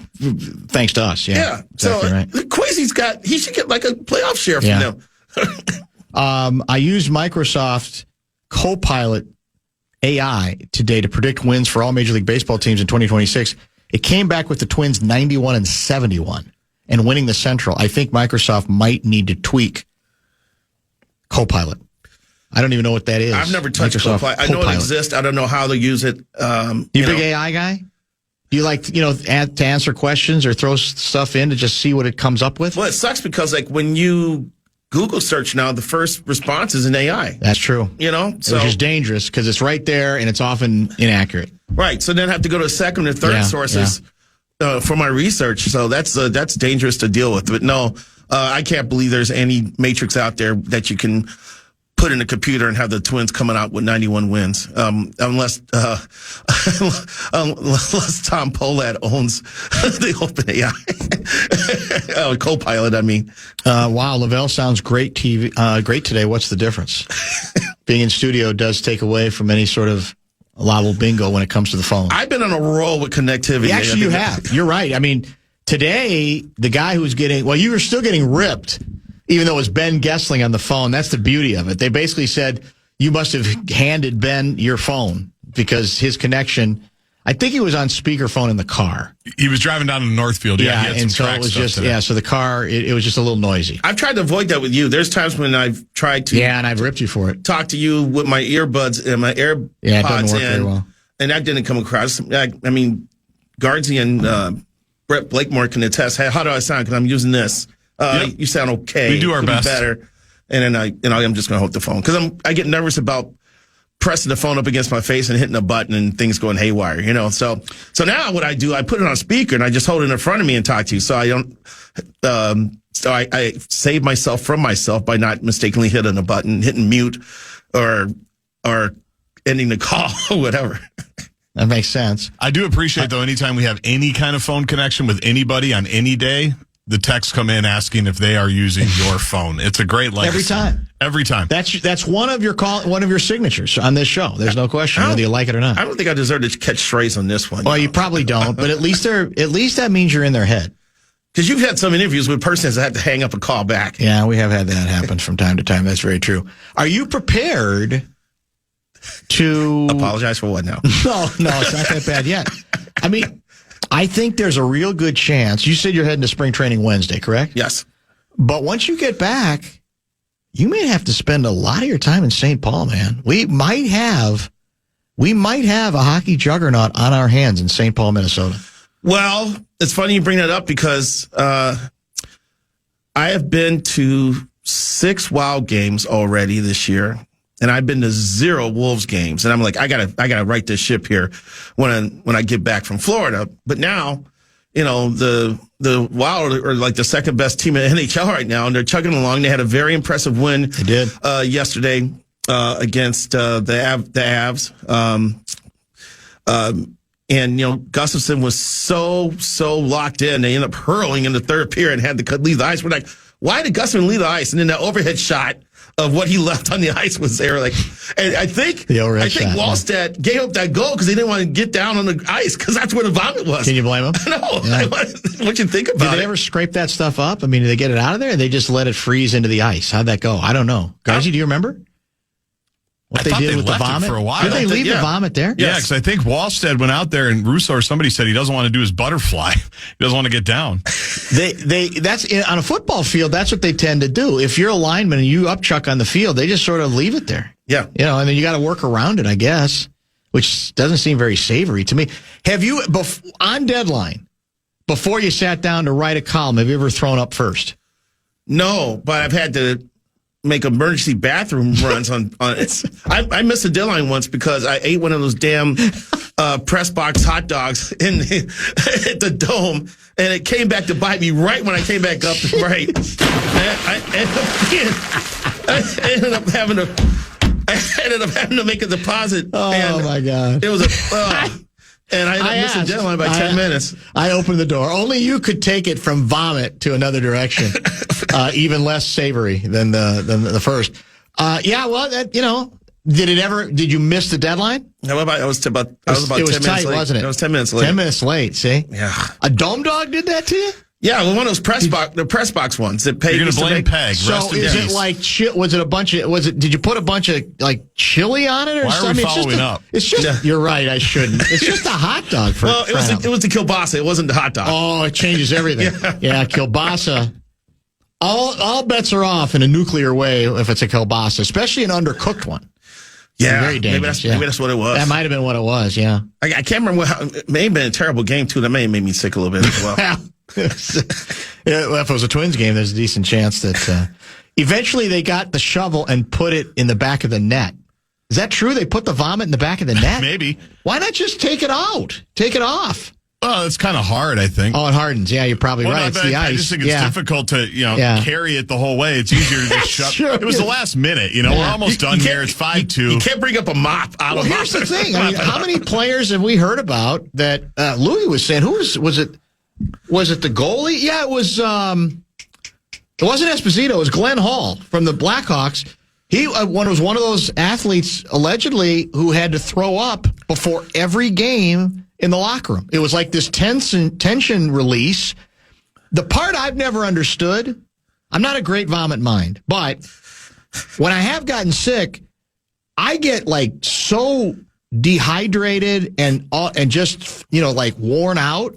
thanks to us. Yeah. Exactly right. Quasi's he should get like a playoff share from them. I used Microsoft Copilot AI today to predict wins for all Major League Baseball teams in 2026. It came back with the Twins 91-71 and winning the Central. I think Microsoft might need to tweak Copilot. I don't even know what that is. I've never touched Copilot. I know it exists. I don't know how to use it. You a big AI guy? Do you like, to answer questions or throw stuff in to just see what it comes up with? Well, it sucks because when you Google search now, the first response is an AI. That's true. Which is dangerous because it's right there and it's often inaccurate. Right. So then I have to go to second or third sources for my research. So that's dangerous to deal with. But no, I can't believe there's any matrix out there that you can put in a computer and have the Twins coming out with 91 wins, unless Tom Pohlad owns the OpenAI Copilot. I mean, wow, Lavelle sounds great great today. What's the difference? Being in studio does take away from any sort of Lavelle bingo when it comes to the phone. I've been on a roll with connectivity. Actually, you have. You're right. I mean, today the guy who's you were still getting ripped. Even though it was Ben Gessling on the phone, that's the beauty of it. They basically said, you must have handed Ben your phone because his connection, I think he was on speakerphone in the car. He was driving down to Northfield. Yeah, he had and so it was just, today. So the car, it was just a little noisy. I've tried to avoid that with you. There's times when I've tried to. Yeah, and I've ripped you for it. Talk to you with my earbuds and my AirPods. Yeah, it doesn't work very well. And that didn't come across. I mean, Gaardsy and Brett Blakemore can attest. Hey, how do I sound? Because I'm using this. You sound okay. We do our best. Better. And then I'm just going to hold the phone because I get nervous about pressing the phone up against my face and hitting a button and things going haywire, So now what I do, I put it on speaker and I just hold it in front of me and talk to you. So I don't, I save myself from myself by not mistakenly hitting a button, hitting mute or ending the call or whatever. That makes sense. I do appreciate, though, anytime we have any kind of phone connection with anybody on any day, the texts come in asking if they are using your phone. It's a great legacy. Every time. That's one of your signatures on this show. There's no question whether you like it or not. I don't think I deserve to catch strays on this one. Well, you probably don't, but at least that means you're in their head. Because you've had some interviews with persons that had to hang up and call back. Yeah, we have had that happen from time to time. That's very true. Are you prepared to apologize for what now? No, it's not that bad yet. I mean, I think there's a real good chance. You said you're heading to spring training Wednesday, correct? Yes. But once you get back, you may have to spend a lot of your time in St. Paul, man. We might have a hockey juggernaut on our hands in St. Paul, Minnesota. Well, it's funny you bring that up because I have been to 6 Wild games already this year. And I've been to 0 Wolves games, and I'm like, I gotta right this ship here when I get back from Florida. But now, the Wild are like the second best team in NHL right now, and they're chugging along. They had a very impressive win. They did yesterday against the Avs. And Gustafsson was so locked in. They ended up hurling in the third period and had to leave the ice. We're like, why did Gustafsson leave the ice? And then that overhead shot of what he left on the ice was there. And I think Wallstedt gave up that goal because he didn't want to get down on the ice because that's where the vomit was. Can you blame him? No. Yeah. What you think about it? Did they ever scrape that stuff up? I mean, did they get it out of there or they just let it freeze into the ice? How'd that go? I don't know. Gaardsy, do you remember? What they did with the vomit for a while. Did they leave the vomit there? Yeah, because I think Wallstedt went out there and Russo or somebody said he doesn't want to do his butterfly. He doesn't want to get down. That's on a football field. That's what they tend to do. If you're a lineman and you upchuck on the field, they just sort of leave it there. Yeah, and then you got to work around it, I guess, which doesn't seem very savory to me. Have you on deadline before you sat down to write a column? Have you ever thrown up first? No, but I've had to make emergency bathroom runs on it. I missed a deadline once because I ate one of those damn press box hot dogs at the Dome, and it came back to bite me right when I came back up. Right, I ended up having to make a deposit. Oh my God! It was and I missed the deadline by 10 minutes. I opened the door. Only you could take it from vomit to another direction, even less savory than the first. Yeah, well, did you miss the deadline? No, I was about 10 minutes tight, late. Wasn't it? It was 10 minutes late. 10 minutes late, see? Yeah. A Dome Dog did that to you? Yeah, well, one of those the press box ones that paid. You're going to blame Peg. So is it like did you put a bunch of chili on it or something? Why are we following up? It's just, you're right, I shouldn't. It's just a hot dog. It was the kielbasa. It wasn't the hot dog. Oh, it changes everything. Yeah, kielbasa. All bets are off in a nuclear way if it's a kielbasa, especially an undercooked one. Yeah, very dangerous. Maybe that's what it was. That might have been what it was, yeah. I can't remember it may have been a terrible game, too. That may have made me sick a little bit as well. If it was a Twins game, there's a decent chance that eventually they got the shovel and put it in the back of the net. Is that true? They put the vomit in the back of the net? Maybe. Why not just take it out? Take it off. Well, it's kind of hard, I think. Oh, it hardens. Yeah, you're probably right. It's the ice. I just think it's difficult to, carry it the whole way. It's easier to just shut. Sure. It was the last minute. We're almost done here. It's 5-2. You can't bring up a mop out of. Here's the thing. I mean, how many players have we heard about that? Louis was saying. Who was it? Was it the goalie? Yeah, it was. It wasn't Esposito. It was Glenn Hall from the Blackhawks. He was one of those athletes allegedly who had to throw up before every game in the locker room. It was like this tension release. The part I've never understood, I'm not a great vomit mind, but when I have gotten sick, I get like so dehydrated and just, like worn out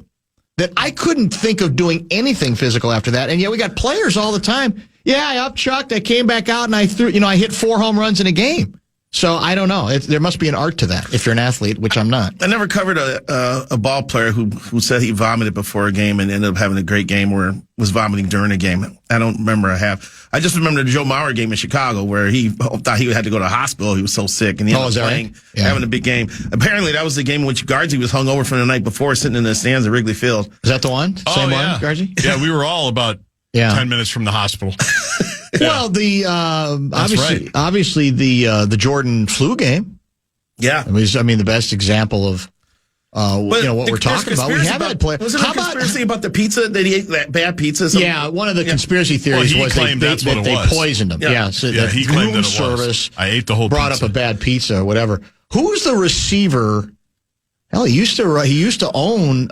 that I couldn't think of doing anything physical after that. And yet we got players all the time. Yeah, I upchucked, I came back out and I hit 4 home runs in a game. So I don't know. There must be an art to that if you're an athlete, which I'm not. I never covered a ball player who said he vomited before a game and ended up having a great game or was vomiting during a game. I don't remember I just remember the Joe Mauer game in Chicago where he thought he had to go to the hospital. He was so sick and he ended up playing, having a big game. Apparently that was the game in which Gaardsy was hungover from the night before sitting in the stands at Wrigley Field. Is that the one? Same one, Gaardsy? Yeah, we were all about 10 minutes from the hospital. Well, the obviously the Jordan flu game. Yeah, I mean the best example of what we're talking about. We haven't had players. Was it a conspiracy about the pizza that he ate, that bad pizza? Yeah, one of the conspiracy theories was they poisoned him. Yeah, so yeah, he claimed that it service. I ate the whole brought pizza. Up a bad pizza or whatever. Who's the receiver? Hell, he used to own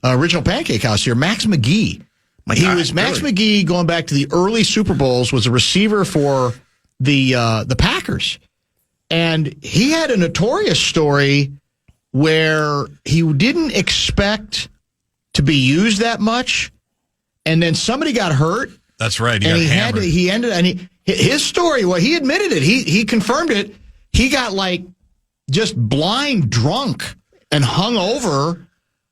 Original Pancake House here. Max McGee. Max McGee, going back to the early Super Bowls, was a receiver for the Packers. And he had a notorious story where he didn't expect to be used that much, and then somebody got hurt. That's right. His story, well, he admitted it. He confirmed it. He got just blind drunk and hung over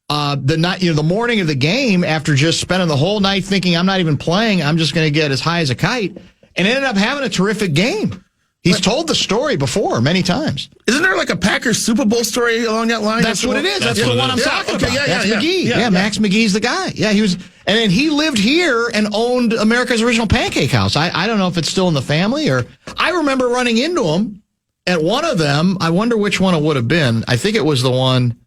the morning of the game after just spending the whole night thinking, I'm not even playing, I'm just going to get as high as a kite, and ended up having a terrific game. He's told the story before many times. Isn't there a Packers Super Bowl story along that line? That's what it is. That's the one I'm talking about. That's McGee. Yeah, Max McGee's the guy. Yeah, he was, and then he lived here and owned America's Original Pancake House. I don't know if it's still in the family or I remember running into him at one of them. I wonder which one it would have been. I think it was the one.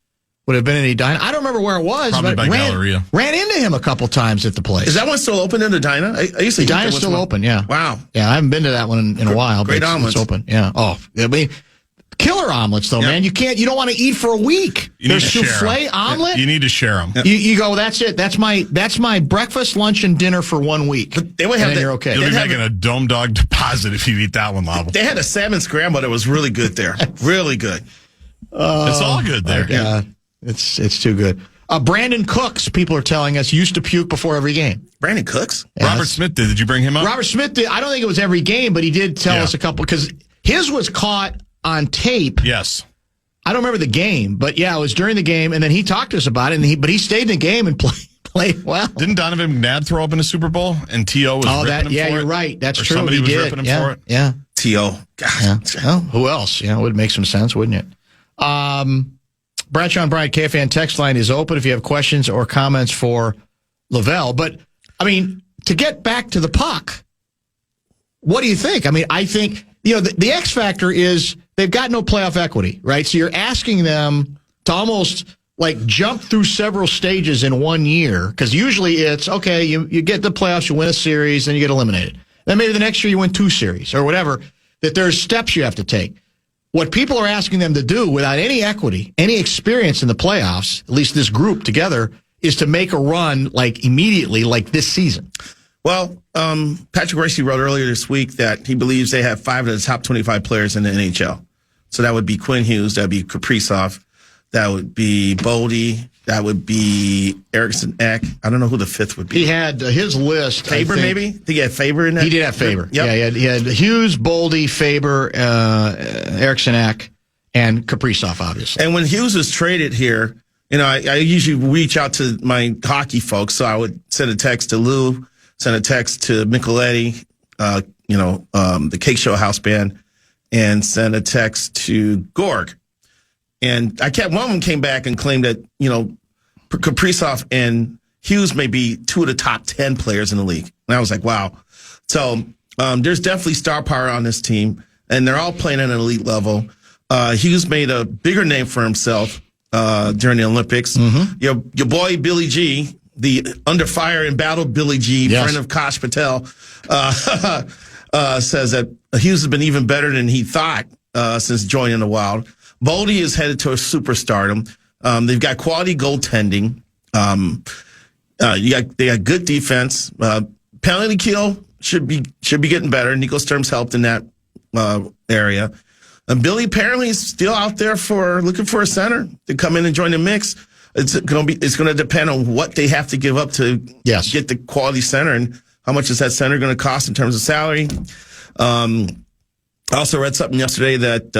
Would have been in Edina. I don't remember where it was. Probably but by Galleria. Ran into him a couple times at the place. Is that one still open in Edina? I used to Edina's still open, yeah. Wow. Yeah, I haven't been to that one in a while. Great but omelets. It's open, yeah. Oh, I mean, killer omelets, though, man. You don't want to eat for a week. There's souffle omelet. You need to share them. You go, that's it. That's my breakfast, lunch, and dinner for 1 week. But they would have you're okay. You'll be making a dome dog deposit if you eat that one, Lava. They had a salmon scramble that was really good there. Really good. It's all good there. Yeah. It's too good. Brandon Cooks, people are telling us, used to puke before every game. Brandon Cooks? Yeah, Robert Smith did. Did you bring him up? Robert Smith did. I don't think it was every game, but he did tell us a couple, because his was caught on tape. Yes. I don't remember the game, but yeah, it was during the game, and then he talked to us about it, but he stayed in the game and played well. Didn't Donovan McNabb throw up in a Super Bowl, and T.O. was ripping him for it? You're right. That's or true. Somebody was ripping him for it? Yeah. T.O. God. Yeah. Well, who else? Yeah, it would make some sense, wouldn't it? Bradshaw and Bryant KFAN text line is open if you have questions or comments for Lavelle. But, I mean, to get back to the puck, what do you think? I mean, I think, the X factor is they've got no playoff equity, right? So you're asking them to almost jump through several stages in 1 year, because usually it's, okay, you get the playoffs, you win a series, then you get eliminated. Then maybe the next year you win 2 series or whatever, that there's steps you have to take. What people are asking them to do without any equity, any experience in the playoffs, at least this group together, is to make a run immediately, this season. Well, Patrick Ricey wrote earlier this week that he believes they have 5 of the top 25 players in the NHL. So that would be Quinn Hughes, that would be Kaprizov, that would be Boldy, that would be Eriksson Ek. I don't know who the 5th would be. He had his list. Faber, maybe? Did he have Faber in that? He did have Faber. Yep. Yeah, he had Hughes, Boldy, Faber, Eriksson Ek, and Kaprizov, obviously. And when Hughes was traded here, I usually reach out to my hockey folks, so I would send a text to Lou, send a text to Micheletti, the Cake Show House Band, and send a text to Gorg. And one of them came back and claimed that, Kaprizov and Hughes may be 2 of the top 10 players in the league. And I was like, wow. So there's definitely star power on this team, and they're all playing at an elite level. Hughes made a bigger name for himself during the Olympics. Mm-hmm. Your boy Billy G, the under fire and battle Billy G, yes. friend of Kosh Patel, says that Hughes has been even better than he thought since joining the Wild. Boldy is headed to a superstardom. They've got quality goaltending. They got good defense. Penalty kill should be getting better. Nico Sturm's helped in that area. And Billy apparently is still out there looking for a center to come in and join the mix. It's going to depend on what they have to give up to get the quality center, and how much is that center going to cost in terms of salary. I also read something yesterday that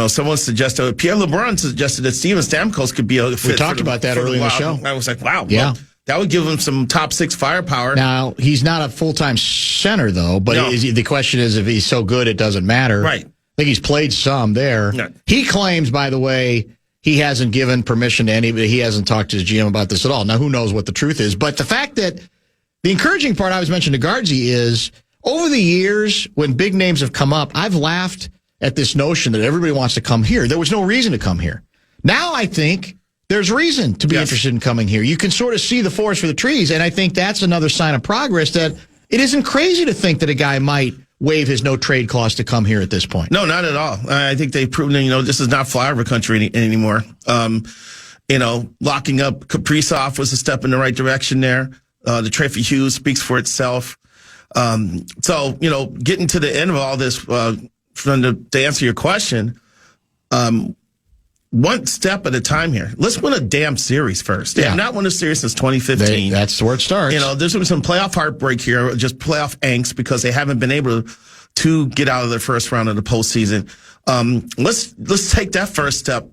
someone suggested, Pierre LeBrun suggested that Steven Stamkos could be a fit. We talked about that earlier in the show. I was like, wow. Yeah. Well, that would give him some top 6 firepower. Now, he's not a full-time center, though, but the question is if he's so good it doesn't matter. Right. I think he's played some there. No. He claims, by the way, he hasn't given permission to anybody. He hasn't talked to his GM about this at all. Now, who knows what the truth is? But the fact that the encouraging part I was mentioning to Gaardsy is over the years when big names have come up, I've laughed at this notion that everybody wants to come here. There was no reason to come here. Now I think there's reason to be interested in coming here. You can sort of see the forest for the trees, and I think that's another sign of progress that it isn't crazy to think that a guy might waive his no-trade clause to come here at this point. No, not at all. I think they've proven, this is not flyover country anymore. Locking up Kaprizov was a step in the right direction there. The trade for Hughes speaks for itself. So, getting to the end of all this, to answer your question, one step at a time here. Let's win a damn series first. They have not won a series since 2015. That's where it starts. There's been some playoff heartbreak here, just playoff angst because they haven't been able to get out of the first round of the postseason. Let's take that first step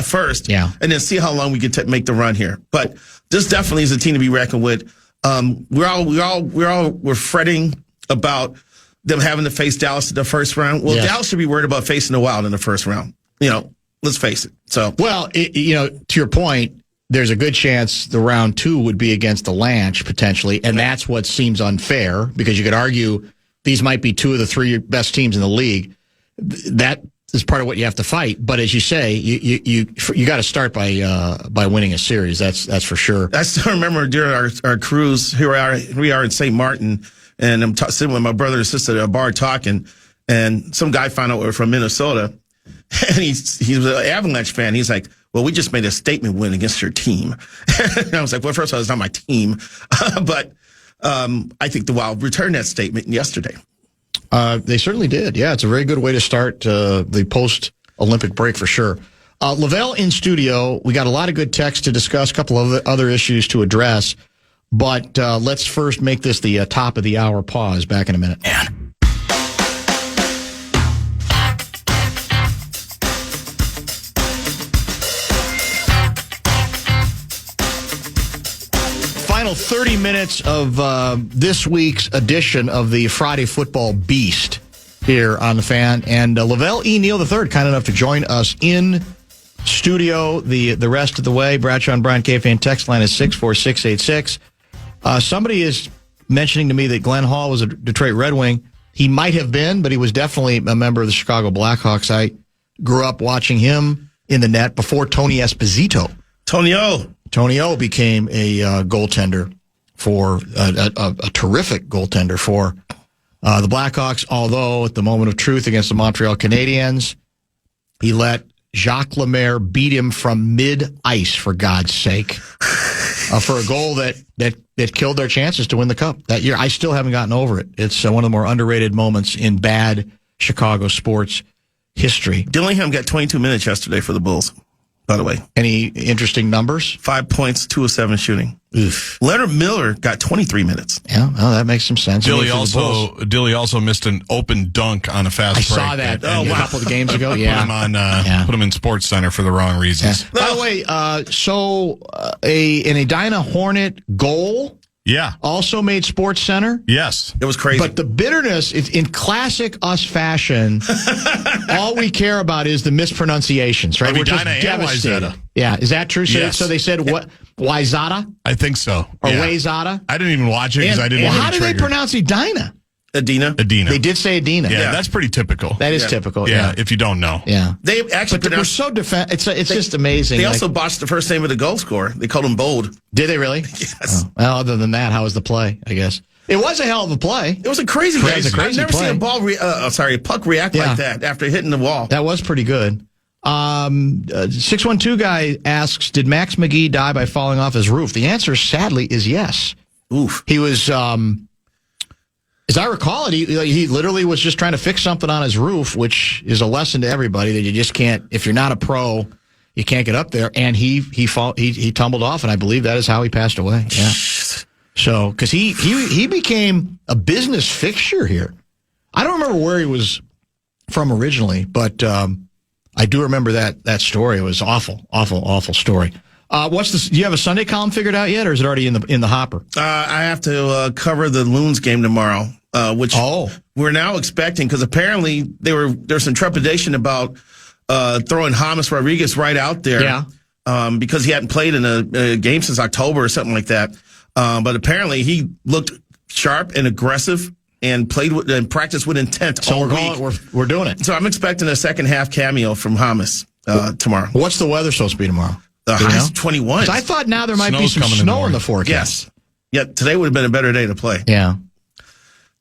first, and then see how long we can make the run here. But this definitely is a team to be reckoned with. We're fretting about them having to face Dallas in the first round. Well, Dallas should be worried about facing the Wild in the first round. Let's face it. So, well, to your point, there's a good chance the round 2 would be against the Lanch potentially, and that's what seems unfair because you could argue these might be 2 of the 3 best teams in the league. That is part of what you have to fight. But as you say, you got to start by winning a series. That's for sure. I still remember during our cruise. Here we are in St. Martin, and I'm sitting with my brother and sister at a bar talking, and some guy found out we're from Minnesota. And he's an Avalanche fan. He's like, well, we just made a statement win against your team. And I was like, well, first of all, it's not my team. But I think the Wild returned that statement yesterday. They certainly did. Yeah, it's a very good way to start the post-Olympic break for sure. Lavelle in studio. We got a lot of good text to discuss, a couple of other issues to address. But let's first make this the top of the hour pause. Back in a minute. Final 30 minutes of this week's edition of the Friday Football Beast here on the Fan. And Lavelle E. Neal III, kind enough to join us in studio the rest of the way. Bradshaw and Brian KFAN text line is 64686. Somebody is mentioning to me that Glenn Hall was a Detroit Red Wing. He might have been, but he was definitely a member of the Chicago Blackhawks. I grew up watching him in the net before Tony Esposito. Tony O became a goaltender for a terrific goaltender for the Blackhawks, although at the moment of truth against the Montreal Canadiens, he let Jacques Lemaire beat him from mid-ice, for God's sake, for a goal that killed their chances to win the Cup that year. I still haven't gotten over it. It's one of the more underrated moments in bad Chicago sports history. Dillingham got 22 minutes yesterday for the Bulls, by the way. Any interesting numbers? 5 points, 2 of 7 shooting. Oof. Leonard Miller got 23 minutes. Yeah, well, that makes some sense. Dilly also missed an open dunk on a fast break. I saw that a couple of games ago. Yeah, put him in Sports Center for the wrong reasons. Yeah. By the way, an Edina Hornet goal Yeah. also made Sports Center. Yes. It was crazy. But the bitterness, in classic us fashion, all we care about is the mispronunciations, right? We're just Medina and devastated. Wayzata. Yeah, is that true? Yes. So they said what? Wayzata I think so. or Yeah. Wayzata? I didn't even watch it because I didn't want to How be do they triggered. pronounce Edina? Adina. Adina. They did say Edina. Yeah, that's pretty typical. That is typical. Yeah, if you don't know. Yeah. They actually But we're pronounced. so it's just amazing. They Like, also botched the first name of the goal scorer. They called him Bold. did they really? Yes. Oh. Well, other than that, how was the play? I guess it was a hell of a play. It was a crazy It game. was a crazy I've never play. seen a a puck react Yeah. like that after hitting the wall. That was pretty good. 612 guy asks, did Max McGee die by falling off his roof? The answer, sadly, is yes. Oof. He was, as I recall it, he literally was just trying to fix something on his roof, which is a lesson to everybody that you just can't, if you're not a pro, you can't get up there. And he tumbled off, and I believe that is how he passed away. Yeah. So, because he became a business fixture here. I don't remember where he was from originally, but I do remember that story. It was awful story. Do you have a Sunday column figured out yet, or is it already in the hopper? I have to cover the Loons game tomorrow, which we're now expecting because apparently there's some trepidation about throwing James Rodriguez right out there. Yeah. Because he hadn't played in a game since October or something like that. But apparently he looked sharp and aggressive and played and practiced with intent all week. We're doing it. So I'm expecting a second half cameo from James tomorrow. What's the weather supposed to be tomorrow? The Do you high's know? 21. 'Cause I thought now there might be Snow's some coming in the snow in the morning. forecast. Yes. Yeah, today would have been a better day to play. Yeah.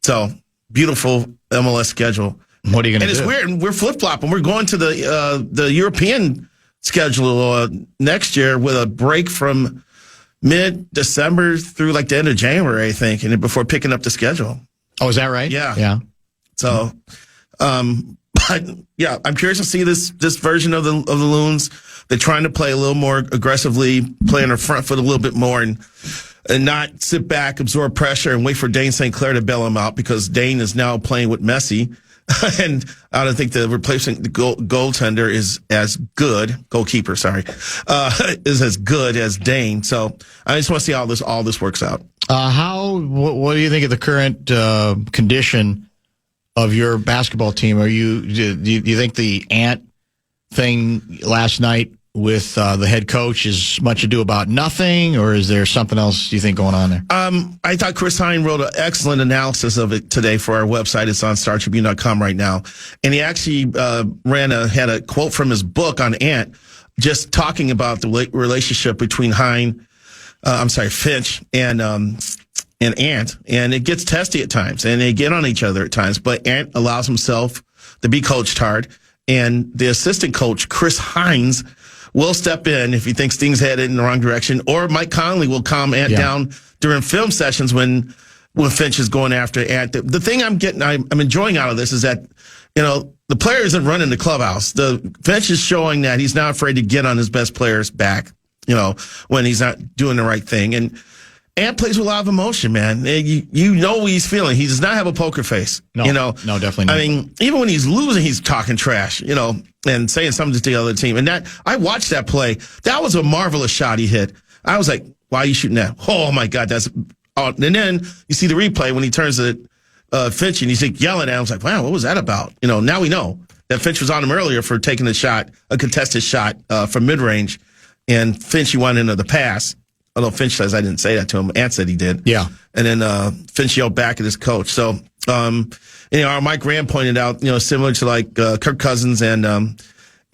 So beautiful MLS schedule. What are you going to And do? it's weird. We're flip flopping. We're going to the European schedule next year with a break from mid-December through like the end of January, I think, and then before picking up the schedule. Oh, is that right? Yeah. Yeah. So, but yeah, I'm curious to see this version of the Loons. They're trying to play a little more aggressively, play on their front foot a little bit more, and not sit back, absorb pressure, and wait for Dane St. Clair to bail him out because Dane is now playing with Messi. And I don't think the replacement goaltender is as good. Goalkeeper, sorry, is as good as Dane. So I just want to see how all this works out. What do you think of the current condition of your basketball team? Do you think the Ant thing last night with the head coach is much ado about nothing, or is there something else you think going on there? I thought Chris Hine wrote an excellent analysis of it today for our website. It's on StarTribune.com right now. And he actually had a quote from his book on Ant, just talking about the relationship between Finch and Ant. And it gets testy at times, and they get on each other at times. But Ant allows himself to be coached hard. And the assistant coach, Chris Hines, will step in if he thinks things headed in the wrong direction, or Mike Conley will calm Ant down during film sessions when Finch is going after Ant. The thing I'm enjoying out of this is that, the player isn't running the clubhouse. The Finch is showing that he's not afraid to get on his best player's back, when he's not doing the right thing. And Ant plays with a lot of emotion, man. You know what he's feeling. He does not have a poker face. No, definitely not. I mean, even when he's losing, he's talking trash, and saying something to the other team. And I watched that play. That was a marvelous shot he hit. I was like, why are you shooting that? Oh, my God, that's... And then you see the replay when he turns to Finch and he's like yelling at him. I was like, wow, what was that about? Now we know that Finch was on him earlier for taking a contested shot from mid-range, and Finch, he went into the pass. Although Finch says I didn't say that to him. Ant said he did. Yeah. And then Finch yelled back at his coach. So, Mike Graham pointed out, similar to like Kirk Cousins and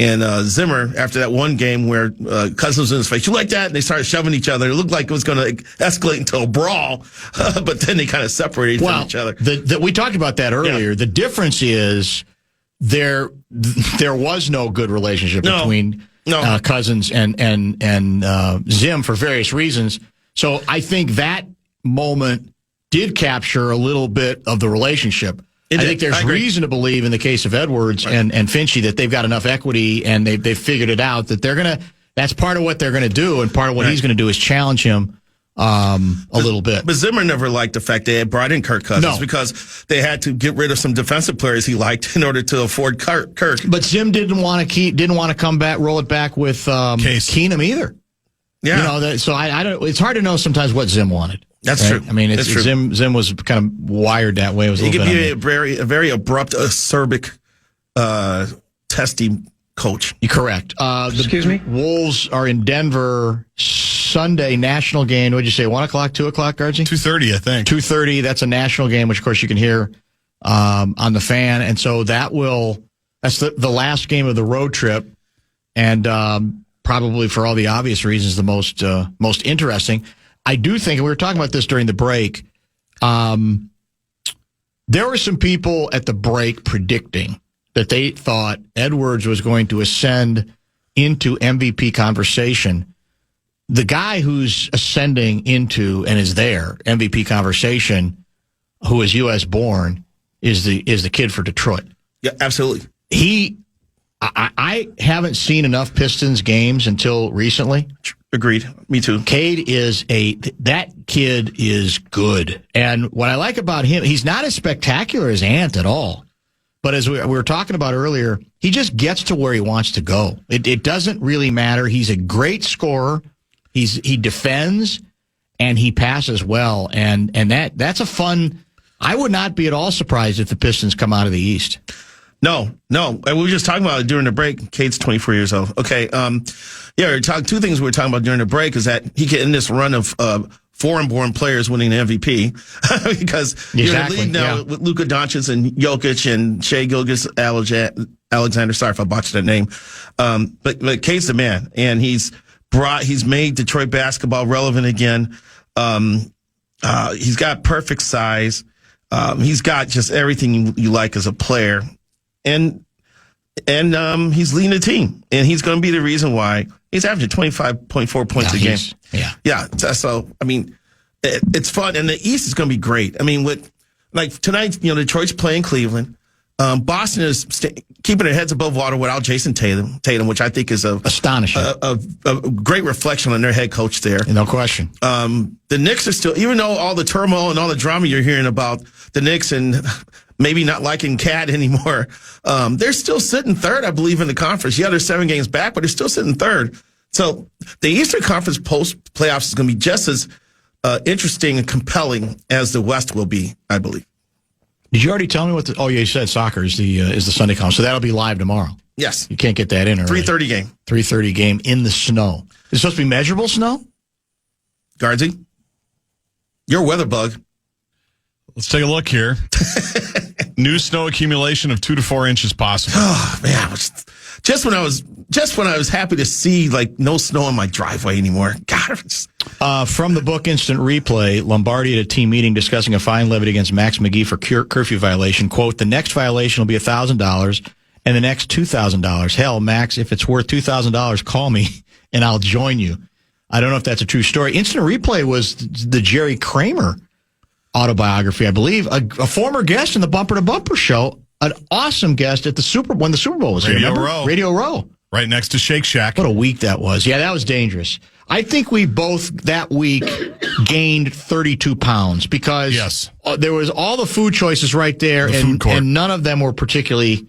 Zimmer after that one game where Cousins was in his face. You like that? And they started shoving each other. It looked like it was going to escalate into a brawl, but then they kind of separated from each other. We talked about that earlier. Yeah. The difference is there was no good relationship between Cousins and Zim for various reasons. So I think that moment did capture a little bit of the relationship. I think there's reason to believe in the case of Edwards and Finchy that they've got enough equity and they've figured it out that that's part of what they're going to do, and part of what he's going to do is challenge him a little bit. But Zimmer never liked the fact they had brought in Kirk Cousins because they had to get rid of some defensive players he liked in order to afford Kirk. But Zim didn't want to come back, roll it back with Keenum either. Yeah. So I don't. It's hard to know sometimes what Zim wanted. That's right? true. I mean, That's true. Zim was kind of wired that way. It was He could be bit a very abrupt, acerbic, testy coach. You're correct. Excuse me? Wolves are in Denver Sunday, national game. What did you say, 1 o'clock, 2 o'clock, Gaardsy? 2:30, I think. 2:30, that's a national game, which, of course, you can hear on the fan. And so that's the last game of the road trip, and probably for all the obvious reasons, the most interesting. I do think, and we were talking about this during the break, there were some people at the break predicting that they thought Edwards was going to ascend into MVP conversation. The guy who's ascending into and is there, MVP conversation, who is U.S. born, is the kid for Detroit. Yeah, absolutely. I haven't seen enough Pistons games until recently. Agreed. Me too. Cade that kid is good. And what I like about him, he's not as spectacular as Ant at all. But as we were talking about earlier, he just gets to where he wants to go. It doesn't really matter. He's a great scorer. He defends and he passes well. And that's a fun. I would not be at all surprised if the Pistons come out of the East. No. And we were just talking about it during the break. Cade's 24 years old. Okay. Two things we were talking about during the break is that he get in this run of foreign-born players winning the MVP because you're in the league now with Luka Doncic and Jokic and Shai Gilgeous-Alexander. Sorry if I botched that name. But Cade's the man, and he's made Detroit basketball relevant again. He's got perfect size. He's got just everything you like as a player. And he's leading the team, and he's going to be the reason why he's averaging 25.4 points a game. Yeah. So, I mean, it's fun, and the East is going to be great. I mean, tonight, Detroit's playing Cleveland. Boston is keeping their heads above water without Jason Tatum, which I think is astonishing, a great reflection on their head coach there. No question. The Knicks are still, even though all the turmoil and all the drama you're hearing about the Knicks and maybe not liking Cat anymore, they're still sitting third, I believe, in the conference. Yeah, they're 7 games back, but they're still sitting third. So the Eastern Conference post-playoffs is going to be just as interesting and compelling as the West will be, I believe. Did you already tell me what you said soccer is the Sunday column, so that'll be live tomorrow. Yes. You can't get that in early. 3:30 game. 3:30 game in the snow. Is it supposed to be measurable snow? Gaardsy, you're a weather bug. Let's take a look here. New snow accumulation of 2 to 4 inches possible. Oh man, just when I was happy to see no snow in my driveway anymore. God. From the book Instant Replay, Lombardi at a team meeting discussing a fine levied against Max McGee for curfew violation. Quote, the next violation will be $1,000 and the next $2,000. Hell, Max, if it's worth $2,000, call me and I'll join you. I don't know if that's a true story. Instant Replay was the Jerry Kramer autobiography, I believe. A former guest in the Bumper to Bumper show, an awesome guest at when the Super Bowl was Radio here. Row. Radio Row. Right next to Shake Shack. What a week that was. Yeah, that was dangerous. I think we both that week gained 32 pounds because there was all the food choices right there, and none of them were particularly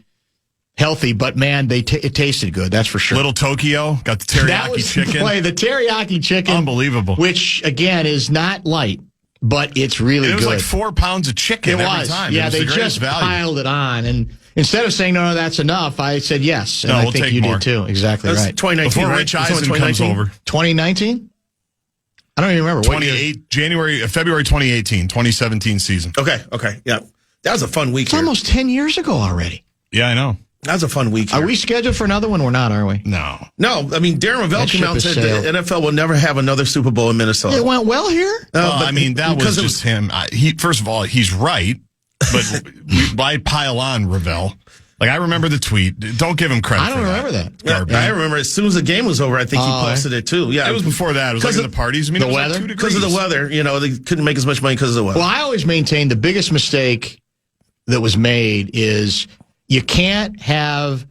healthy, but man, it tasted good. That's for sure. Little Tokyo got the teriyaki chicken. The teriyaki chicken. Unbelievable. Which, again, is not light, but it's really good. It was like 4 pounds of chicken every time. Yeah, they just piled it on, and instead of saying, no, that's enough, I said yes. And I think you did too. Exactly right. 2019, before Rich Eisen comes over. 2019? I don't even remember. February 2018, 2017 season. Okay. Yeah. That was a fun week. It's almost 10 years ago already. Yeah, I know. That was a fun week. Are we scheduled for another one? We're not, are we? No. I mean, Darren Lavelle came out and said the NFL will never have another Super Bowl in Minnesota. It went well here? That was just him. First of all, he's right, but why pile on Lavelle? I remember the tweet. Don't give him credit. I don't remember that. Yeah, I remember as soon as the game was over, I think he posted it too. Yeah, it was before that. It was in the parties. I mean, the weather? Because of the weather. They couldn't make as much money because of the weather. Well, I always maintain the biggest mistake that was made is you can't have...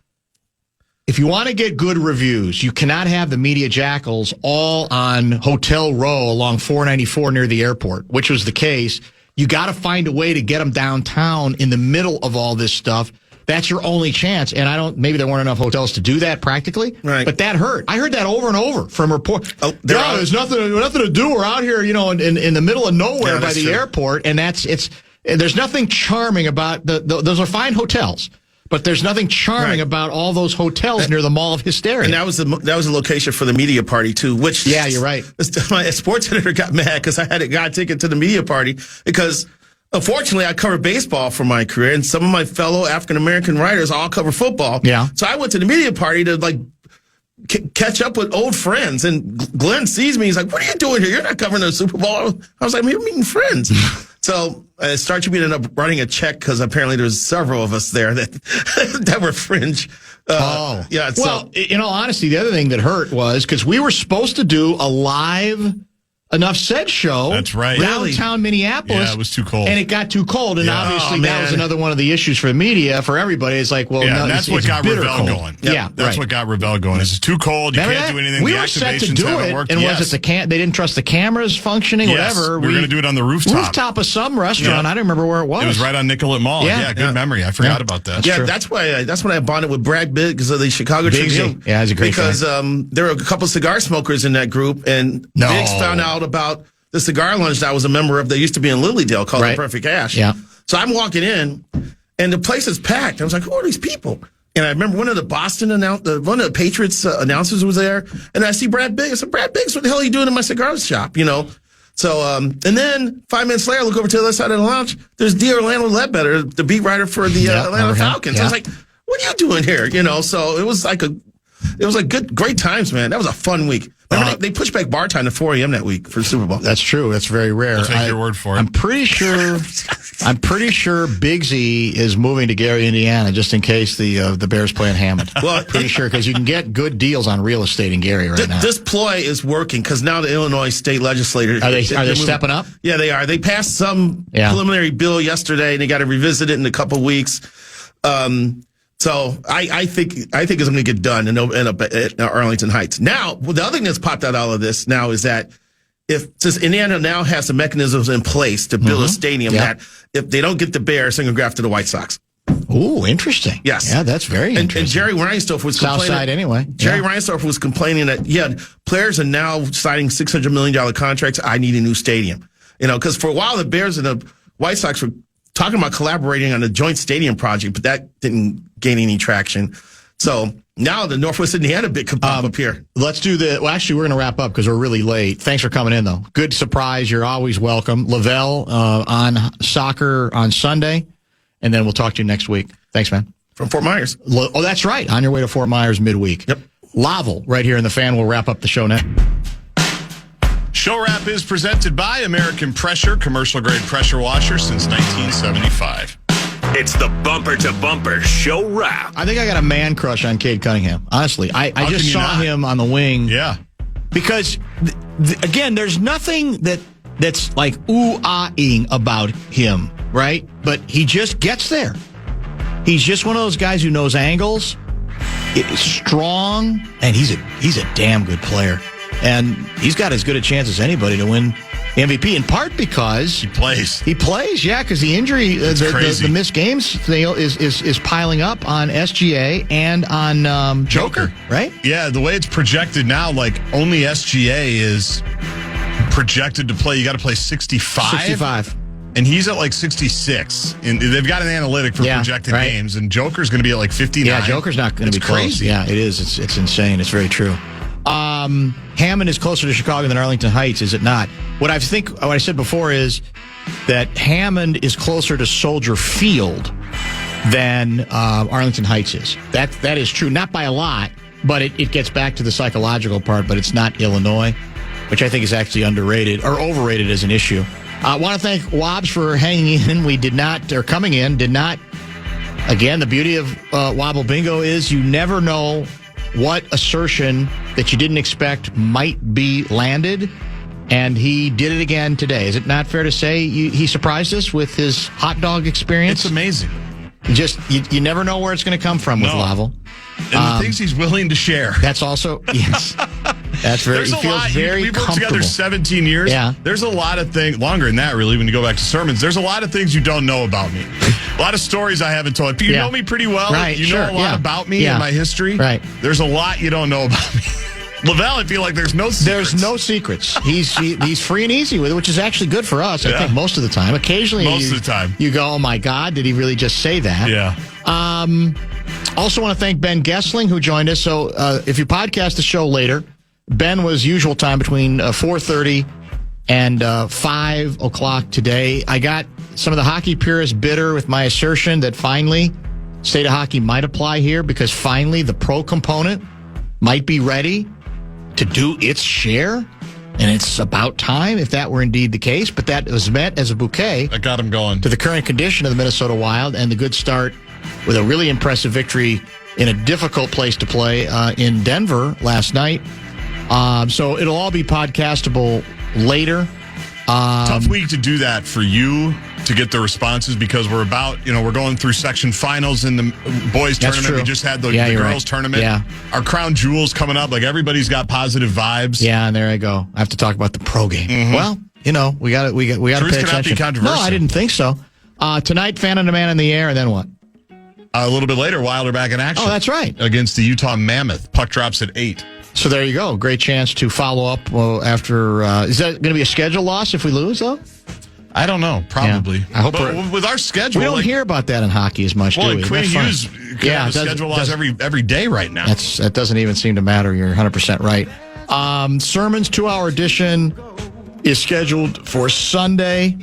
If you want to get good reviews, you cannot have the media jackals all on Hotel Row along 494 near the airport, which was the case. You got to find a way to get them downtown in the middle of all this stuff that's your only chance. And maybe there weren't enough hotels to do that practically. Right. But that hurt. I heard that over and over from reports. There's nothing to do. We're out here, in the middle of nowhere by the airport. And there's nothing charming about those are fine hotels. But there's nothing charming about all those hotels near the Mall of Hysteria. And that was the location for the media party too. Which you're right. My sports editor got mad because I had a ticket to the media party because unfortunately I covered baseball for my career, and some of my fellow African American writers all cover football. Yeah. So I went to the media party to catch up with old friends, and Glenn sees me. He's like, "What are you doing here? You're not covering the Super Bowl." I was like, "We're meeting friends." So Star Tribune ended up writing a check because apparently there's several of us there that were fringe. Yeah. Well, in all honesty, the other thing that hurt was because we were supposed to do a live Enough Said show. That's right. Downtown Minneapolis. Yeah, it was too cold. And it got too cold. And obviously that was another one of the issues for the media, for everybody. It's like, well, no, that's what got Ravelle going. Yeah, that's what got Ravelle going. It's too cold. You can't do anything. We the were set to activations do haven't it, worked. and was it they didn't trust the cameras functioning, whatever. We were going to do it on the rooftop of some restaurant. I don't remember where it was. It was right on Nicollet Mall. Yeah, good memory. I forgot about that. That's why. That's when I bonded with Brad Biggs of the Chicago Tribune. Yeah, he's a great guy. Because there were a couple of cigar smokers in that group, and Biggs found out about the cigar lunch that I was a member of that used to be in Lilydale called the Perfect Ash. Yeah. So I'm walking in, and the place is packed. I was like, who are these people? And I remember one of the one of the Patriots announcers was there, and I see Brad Biggs. I said, Brad Biggs, what the hell are you doing in my cigar shop? So, and then 5 minutes later, I look over to the other side of the lounge. There's D. Orlando Ledbetter, the beat writer for the Atlanta Falcons. I was like, what are you doing here? So it was like great times, man. That was a fun week. Remember, they pushed back bar time to 4 a.m. that week for the Super Bowl. That's true. That's very rare. I'll take your word for it. I'm pretty sure Biggsy is moving to Gary, Indiana, just in case the Bears play in Hammond. Well, pretty sure, because you can get good deals on real estate in Gary right now. This ploy is working because now the Illinois state legislature are they stepping up? Yeah, they are. They passed some preliminary bill yesterday, and they got to revisit it in a couple weeks. So I think it's going to get done and end up at Arlington Heights. Now, the other thing that's popped out of all of this now is that since Indiana now has the mechanisms in place to build a stadium, that if they don't get the Bears, they're going to go after the White Sox. Ooh, interesting. Yes. Yeah, that's very interesting. And Jerry Reinsdorf was complaining. Southside anyway. Jerry Reinsdorf was complaining that, players are now signing $600 million contracts. I need a new stadium. Because for a while the Bears and the White Sox were talking about collaborating on a joint stadium project, but that didn't gain any traction. So now the Northwest Indiana bit could pop up here. Let's do actually, we're going to wrap up because we're really late. Thanks for coming in, though. Good surprise. You're always welcome. Lavelle on soccer on Sunday, and then we'll talk to you next week. Thanks, man. From Fort Myers. Oh, that's right. On your way to Fort Myers midweek. Yep. Lavelle right here in the fan. We'll wrap up the show now. Show Wrap is presented by American Pressure, commercial-grade pressure washer since 1975. It's the bumper-to-bumper Show Wrap. I think I got a man crush on Cade Cunningham. Honestly, I just saw him on the wing. Yeah. Because, again, there's nothing that's like ooh-ah-ing about him, right? But he just gets there. He's just one of those guys who knows angles, is strong, and he's a damn good player. And he's got as good a chance as anybody to win MVP, in part because he plays. Yeah, because the injury, the missed games thing is piling up on SGA and on Joker, right? Yeah, the way it's projected now, like only SGA is projected to play. You got to play 65. And he's at like 66. And they've got an analytic for projected games, and Joker's going to be at like 59. Yeah, Joker's not going to be close. Yeah, it is. It's insane. It's very true. Hammond is closer to Chicago than Arlington Heights, is it not? What I said before is that Hammond is closer to Soldier Field than Arlington Heights is. That is true, not by a lot, but it gets back to the psychological part. But it's not Illinois, which I think is actually underrated or overrated as an issue. I want to thank Wobbs for hanging in. Coming in. Again, the beauty of Wobble Bingo is you never know what assertion that you didn't expect might be landed, and he did it again today. Is it not fair to say he surprised us with his hot dog experience? It's amazing. You never know where it's going to come from with Lavelle. And the things he's willing to share. That's also, yes. That's very, he feels very we've comfortable. We've worked together 17 years. Yeah. There's a lot of things, longer than that really, when you go back to sermons, there's a lot of things you don't know about me. A lot of stories I haven't told. You know me pretty well. Right, you know a lot about me and my history. Right. There's a lot you don't know about me. Lavelle, I feel like there's no secrets. There's no secrets. He's free and easy with it, which is actually good for us, I think, most of the time. Occasionally, most of the time, you go, oh, my God, did he really just say that? Yeah. Also want to thank Ben Gessling, who joined us. So if you podcast the show later, Ben was usual time between 4:30 and 5 o'clock today. I got some of the hockey purists bitter with my assertion that finally state of hockey might apply here because finally the pro component might be ready to do its share, and it's about time if that were indeed the case. But that was met as a bouquet. That got him going. To the current condition of the Minnesota Wild and the good start with a really impressive victory in a difficult place to play in Denver last night. So it'll all be podcastable later. Tough week to do that for you to get the responses because we're going through section finals in the boys That's tournament. true. We just had the you're girls right. tournament. Yeah. Our crown jewels coming up. Like everybody's got positive vibes. Yeah, and there I go. I have to talk about the pro game. Mm-hmm. Well, we got to pay attention. Be controversial. No, I didn't think so. Tonight, Fan and a Man in the Air, and then what? A little bit later, Wild are back in action. Oh, that's right. Against the Utah Mammoth. Puck drops at 8. So there you go. Great chance to follow up after. Is that going to be a schedule loss if we lose, though? I don't know. Probably. Yeah. I hope with our schedule. We don't hear about that in hockey as much, do we? Quinn Hughes could have a schedule loss every day right now. That doesn't even seem to matter. You're 100% right. Sermon's 2-hour edition is scheduled for Sunday.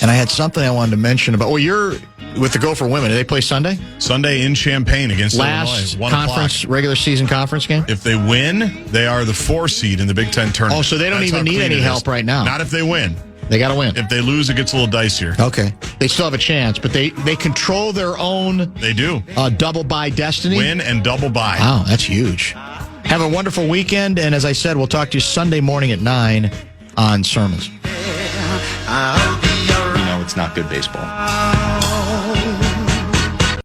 And I had something I wanted to mention about. Well, you're with the Gopher women. Do they play Sunday? Sunday in Champaign against Last Illinois. 1 conference, regular season conference game? If they win, they are the 4 seed in the Big Ten tournament. Oh, so they don't even need any help right now. Not if they win. They got to win. If they lose, it gets a little dicier. Okay. They still have a chance, but they control their own. They do. Double bye destiny. Win and double bye. Wow, that's huge. Have a wonderful weekend, and as I said, we'll talk to you Sunday morning at 9 on Sermons. It's not good baseball.